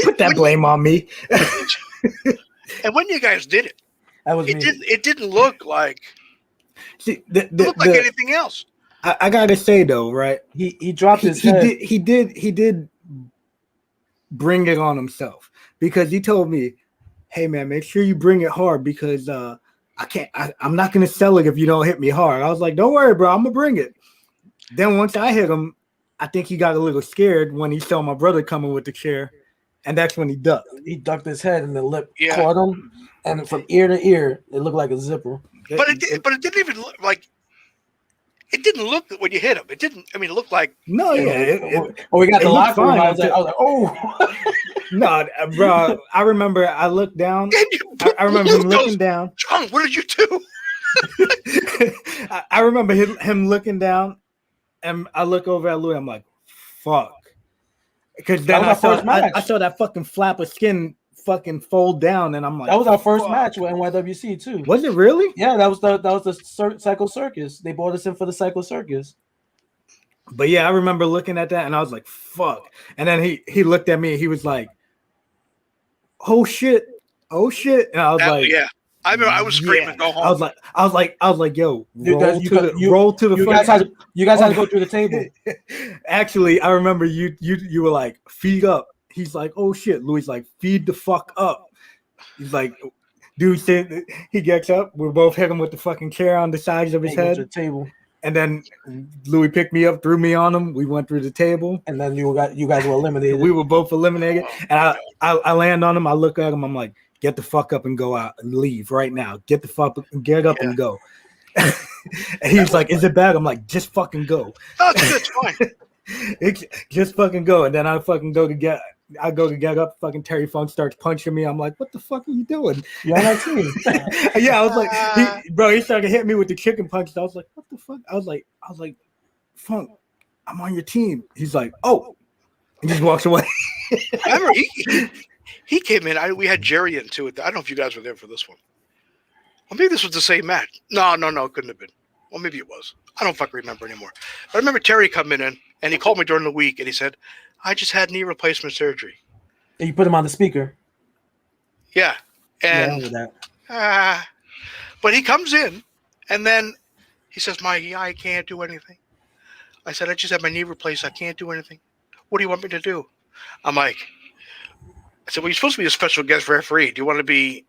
put that blame on me. And when you guys did it, it didn't look like. See, it looked like anything else. I gotta say though, right? He dropped his head. He did bring it on himself because he told me, "Hey man, make sure you bring it hard because I'm not gonna sell it if you don't hit me hard." I was like, "Don't worry, bro, I'm gonna bring it." Then once I hit him, I think he got a little scared when he saw my brother coming with the chair, and that's when he ducked. He ducked his head, and the lip caught him, and from ear to ear, it looked like a zipper. But it didn't even look like. It didn't look when you hit him. It didn't. I mean, it looked like. No, yeah. We got the locker room. I was like, oh. No, bro. I remember I looked down. I remember him looking down. John, what did you do? I remember him looking down, and I look over at Louis. I'm like, fuck. Because then I saw that fucking flap of skin fucking fold down, and I'm like, that was our first match with NYWC too. Was it really? Yeah, that was the Psycho Circus. They brought us in for the Psycho Circus. But yeah, I remember looking at that, and I was like, fuck. And then he looked at me, and he was like, oh shit, and I was like, yeah. I remember I was screaming, go home. I was like, yo, roll to the you front. You guys had to go through the table. Actually, I remember you were like, feed up. He's like, oh shit. Louis like, feed the fuck up. He's like, dude said he gets up. We both hit him with the fucking chair on the sides of his head. The table. And then Louis picked me up, threw me on him. We went through the table. And then you guys were eliminated. We were both eliminated. And I land on him. I look at him. I'm like, get the fuck up and go out and leave right now. Get up and go. And he's like, is it bad? I'm like, just fucking go. Oh, it's fine. Just fucking go. And then I fucking go to get up. Fucking Terry Funk starts punching me. I'm like, what the fuck are you doing? You're on that team. Yeah, I was like, he started to hit me with the chicken punches. I was like, what the fuck? I was like, Funk, I'm on your team. He's like, oh, and just walks away. I remember he came in. We had Jerry in too. I don't know if you guys were there for this one. Well, maybe this was the same match. No, it couldn't have been. Well, maybe it was. I don't fucking remember anymore. I remember Terry coming in, and he called me during the week, and he said, I just had knee replacement surgery. And you put him on the speaker. Yeah. And but he comes in, and then he says, Mikey, I can't do anything. I said, I just had my knee replaced. I can't do anything. What do you want me to do? I'm like, I said, well, you're supposed to be a special guest referee. Do you want to be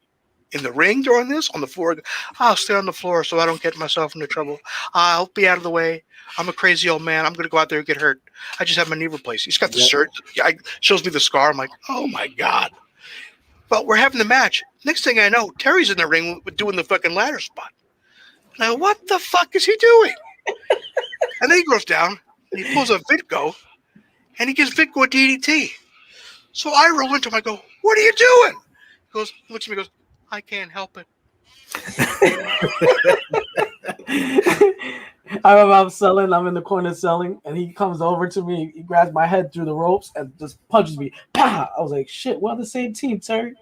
in the ring during this on the floor. I'll stay on the floor so I don't get myself into trouble. I'll be out of the way. I'm a crazy old man. I'm going to go out there and get hurt. I just have my knee replaced. He's got the shirt. Shows me the scar. I'm like, oh my God. But we're having the match. Next thing I know, Terry's in the ring doing the fucking ladder spot. Now, what the fuck is he doing? And then he goes down and he pulls a Vitco and he gives Vitco a DDT. So I roll into him. I go, what are you doing? He looks at me and goes, I can't help it. I remember I'm in the corner selling, and he comes over to me, he grabs my head through the ropes and just punches me. Pow! I was like, shit, we're on the same team, Terry.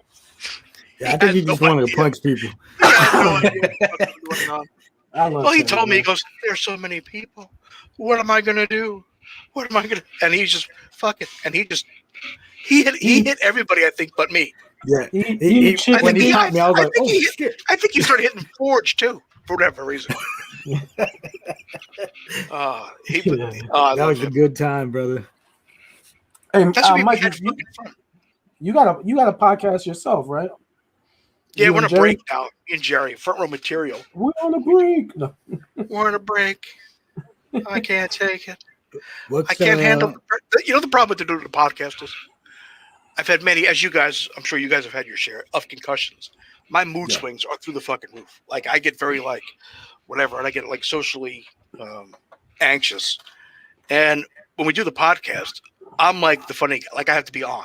Yeah, I think he just wanted to punch people. I had no idea what was going on. Well, he told me, he goes, there's so many people. What am I going to do? What am I going to... And he's just, fuck it. And he hit everybody, I think, but me. Yeah. When he caught me, I was like, oh, shit. I think he started hitting Forge, too, for whatever reason. That was a good time, brother. Hey, Mike, you got a podcast yourself, right? Yeah, we're on a break now. Me and Jerry, front row material. We're on a break. No. We're on a break. I can't take it. I can't handle. The problem with the podcast is, I've had many, as you guys, I'm sure you guys have had your share of concussions. My mood swings are through the fucking roof. Like I get very whatever, and I get socially anxious. And when we do the podcast, I'm like the funny guy. Like I have to be on.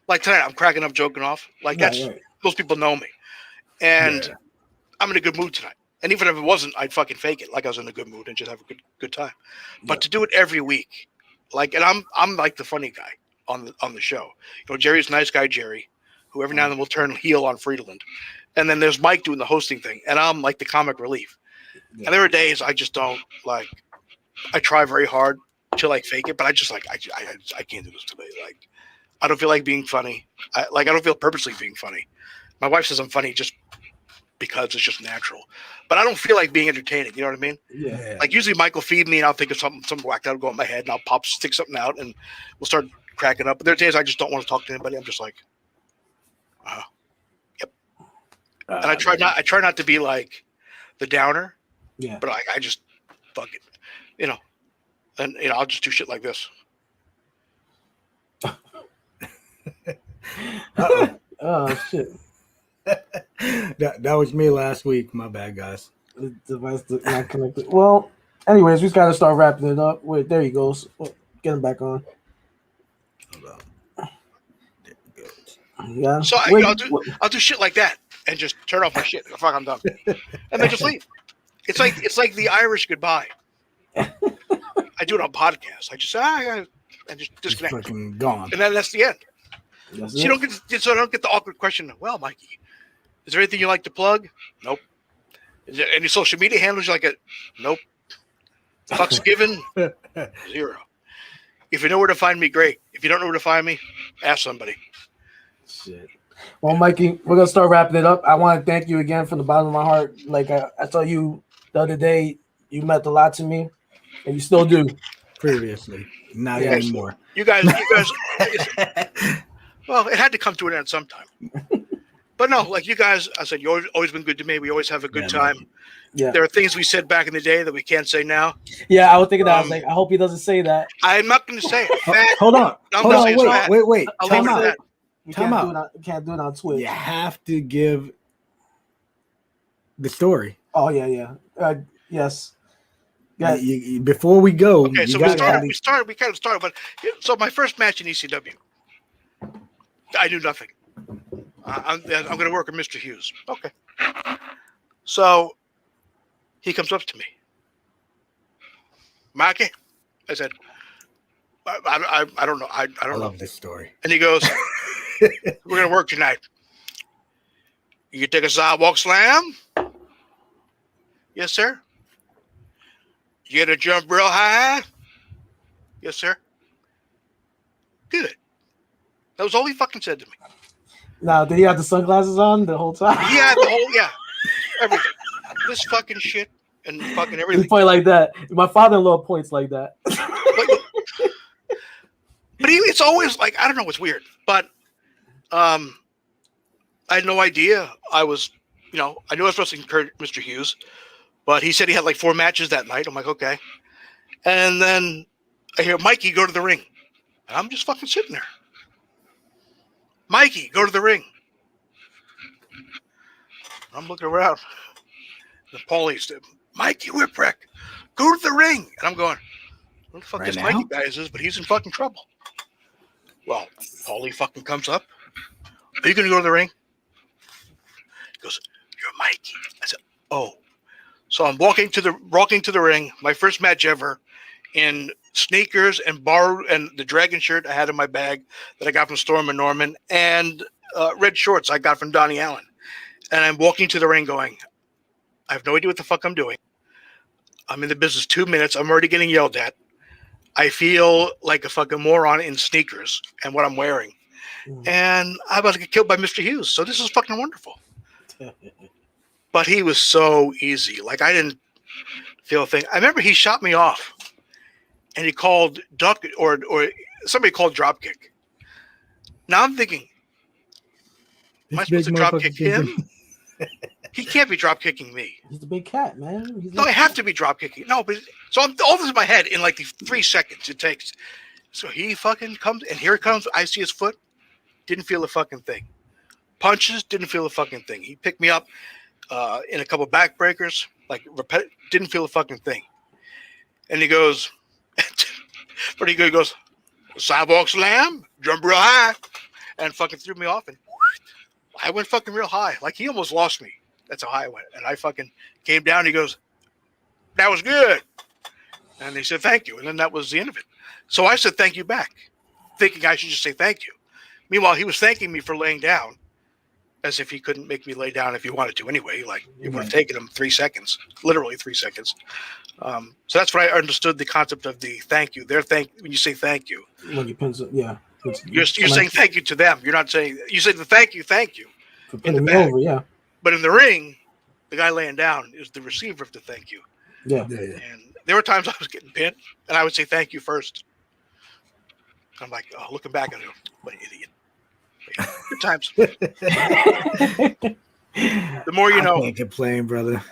Like tonight, I'm cracking up, joking off. Like most people know me, and I'm in a good mood tonight. And even if it wasn't, I'd fucking fake it, like I was in a good mood and just have a good time. But to do it every week, and I'm like the funny guy on the show. Jerry's a nice guy, Jerry, who every now and then will turn heel on Friedland, and then there's Mike doing the hosting thing, and I'm like the comic relief. Yeah. And there are days I just don't I try very hard to fake it, but I just I can't do this today. I don't feel like being funny. I don't feel purposely being funny. My wife says I'm funny just because it's just natural, but I don't feel like being entertaining. You know what I mean? Yeah. Usually Mike will feed me and I'll think of something whacked out, go in my head, and I'll stick something out and we'll start cracking up. But there are days I just don't want to talk to anybody. I'm just like, yep. And I try not to be like the downer. Yeah. But I just fuck it, and I'll just do shit like this. Oh shit. That was me last week. My bad, guys. The device not connected. Well, anyways, we just gotta start wrapping it up. Wait, there he goes. Get him back on. Hold on. There he goes. Yeah. So I'll do shit like that and just turn off my shit. Fuck, I'm done, and then just leave. It's like the Irish goodbye. I do it on podcasts. I just say and just disconnect. It's fucking gone. And then that's the end. That's so I don't get the awkward question. Well, Mikey, is there anything you like to plug? Nope. Is there any social media handles you like it? Nope. Fuck's given? 0. If you know where to find me, great. If you don't know where to find me, ask somebody. Shit. Well, Mikey, we're gonna start wrapping it up. I want to thank you again from the bottom of my heart. I saw you the other day. You meant a lot to me, and you still do. Previously, not anymore. You guys. Well, it had to come to an end sometime. But no, you guys, I said, you've always been good to me. We always have a good time. Man. Yeah. There are things we said back in the day that we can't say now. Yeah, I was thinking that. I was like, I hope he doesn't say that. I'm not going to say it. Hold on. Wait. Time out. You can't do it on Twitch. You have to give the story. Oh, yeah. Yes. Yeah. Before we go. Okay, so we kind of started. But so my first match in ECW, I knew nothing. I'm going to work with Mr. Hughes. Okay. So he comes up to me. Mikey, I said, I don't know. I don't know. I love this story. And he goes, we're going to work tonight. You can take a sidewalk slam? Yes, sir. You get to jump real high? Yes, sir. Good. That was all he fucking said to me. Now, did he have the sunglasses on the whole time? Yeah, everything. This fucking shit and fucking everything. He point like that. My father-in-law points like that. But it's always I don't know what's weird, but I I had no idea. I knew I was wrestling Mr. Hughes, but he said he had like 4 matches that night. I'm like, okay. And then I hear Mikey go to the ring. And I'm just fucking sitting there. Mikey, go to the ring. I'm looking around. And Paulie said, Mikey Whipwreck, go to the ring. And I'm going, what the fuck this Mikey guy is, but he's in fucking trouble. Well, Paulie fucking comes up. Are you going to go to the ring? He goes, you're Mikey. I said, oh. So I'm walking to the ring, my first match ever, in sneakers and the dragon shirt I had in my bag that I got from Storm and Norman, and red shorts I got from Donnie Allen. And I'm walking to the ring going, I have no idea what the fuck I'm doing. I'm in the business 2 minutes. I'm already getting yelled at. I feel like a fucking moron in sneakers and what I'm wearing. And I'm about to get killed by Mr. Hughes. So this is fucking wonderful. But he was so easy. Like, I didn't feel a thing. I remember he shot me off. And he called duck or somebody called dropkick. Now I'm thinking, am I supposed to dropkick him? He can't be dropkicking me. He's the big cat, man. No, I have to be dropkicking. No, but so all this in my head in like the 3 seconds it takes. So he fucking comes, and here he comes. I see his foot. Didn't feel a fucking thing. Punches, didn't feel a fucking thing. He picked me up in a couple backbreakers, didn't feel a fucking thing. And he goes, pretty good. He goes, sidewalk slam, jump real high, and fucking threw me off. And I went fucking real high. Like, he almost lost me. That's how high I went. And I fucking came down. He goes, that was good. And he said, thank you. And then that was the end of it. So I said, thank you back, thinking I should just say thank you. Meanwhile, he was thanking me for laying down, as if he couldn't make me lay down if he wanted to anyway. Like, it would have taken him 3 seconds, literally 3 seconds. So that's what I understood the concept of the thank you. When you say thank you, when you pencil, yeah, you're saying thank you to them. You're not saying, you say the thank you for putting me over, yeah. But in the ring, the guy laying down is the receiver of the thank you. Yeah. And there were times I was getting pinned, and I would say thank you first. I'm like, oh, looking back at him, what an idiot. Good times. The more you know. I can't complain, brother.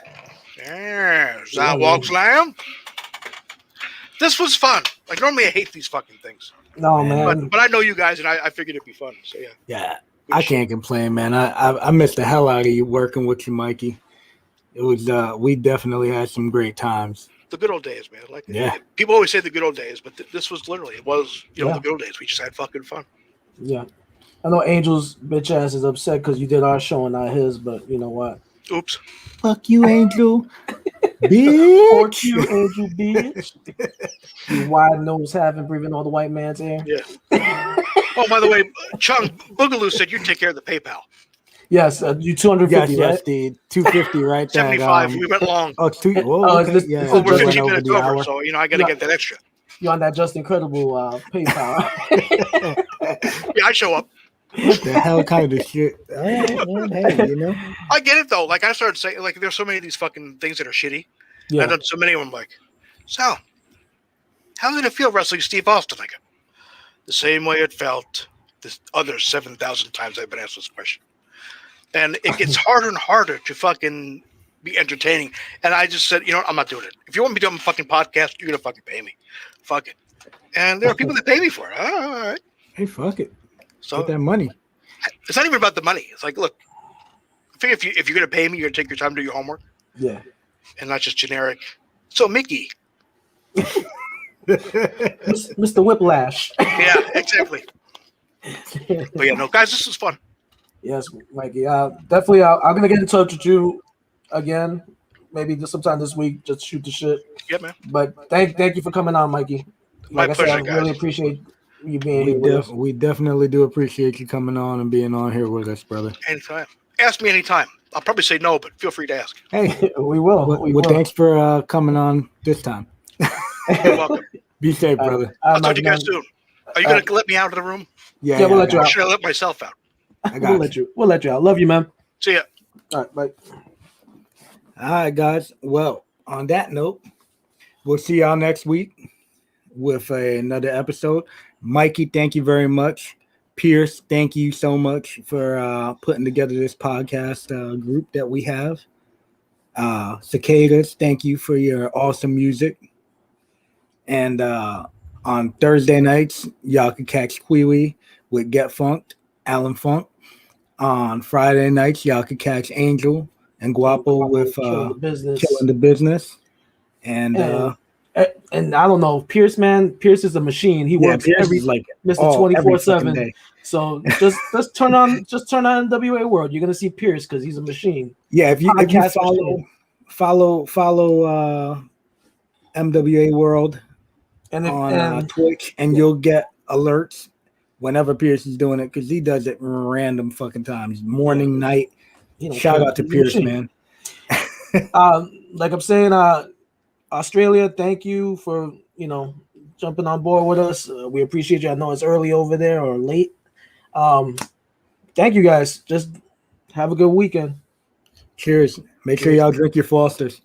Yeah, sidewalk slam. This was fun. Like, normally I hate these fucking things. No, man. But I know you guys, and I figured it'd be fun. So yeah. Yeah, I can't complain, man. I missed the hell out of you working with you, Mikey. It was we definitely had some great times. The good old days, man. Like, yeah. People always say the good old days, but this was literally the good old days. We just had fucking fun. Yeah. I know Angel's bitch ass is upset because you did our show and not his, but you know what? Oops. Fuck you, Angel. Bitch. Fuck you, Angel, bitch. You wide nose having breathing all the white man's air. Yeah. Oh, by the way, Chung Boogaloo said you take care of the PayPal. Yes, you 250, yes, right? the 250, right? 75. We went long. Oh, okay. Yeah, we're 15 minutes over, so I got to get that extra. You're on that Just Incredible PayPal. Yeah, I show up. What the hell kind of shit? All right, man, hey, you know. I get it though. Like, I started saying, like, there's so many of these fucking things that are shitty. Yeah. I've done so many of them. Like, Sal, how did it feel wrestling Steve Austin? I go, the same way it felt this other 7,000 times I've been asked this question. And it gets harder and harder to fucking be entertaining. And I just said, you know what? I'm not doing it. If you want me to do a fucking podcast, you're gonna fucking pay me. Fuck it. And there are people that pay me for it. All right. Hey, fuck it. So get that money. It's not even about the money. It's like, look, I figure if you're gonna pay me, you're gonna take your time to do your homework. Yeah. And not just generic. So Mickey. Mr. Whiplash. Yeah, exactly. But yeah, no, guys, this is fun. Yes, Mikey. Definitely. I'm gonna get in touch with you again, maybe just sometime this week. Just shoot the shit. Yeah, man. But thank you for coming on, Mikey. My pleasure, I said, I really appreciate you being here with us. We definitely do appreciate you coming on and being on here with us, brother. Anytime. Ask me anytime. I'll probably say no, but feel free to ask. Hey, we will. Well, thanks for coming on this time. You're welcome. Be safe, brother. I'll talk to you guys soon. Are you gonna let me out of the room? Yeah, we'll let you out. Should I let myself out? We'll let you out. Love you, man. See ya. All right, bye. All right, guys. Well, on that note, we'll see y'all next week with another episode. Mikey, thank you very much. Pierce, thank you so much for putting together this podcast group that we have. Cicadas, thank you for your awesome music. And on Thursday nights, y'all can catch Queewee with Get Funked, Alan Funk. On Friday nights, y'all can catch Angel and Guapo with Killing the Business. And I don't know, Pierce, man. Pierce is a machine. He works every like Mr. 24/7. So just turn on NWA World. You're gonna see Pierce because he's a machine. Yeah, if you follow MWA World on Twitch, and you'll get alerts whenever Pierce is doing it, because he does it random fucking times, morning, night. Shout out to Pierce, man. Like I'm saying, Australia, thank you for jumping on board with us. We appreciate you. I know it's early over there or late. Thank you guys. Just have a good weekend. Cheers. Make sure y'all drink your Fosters.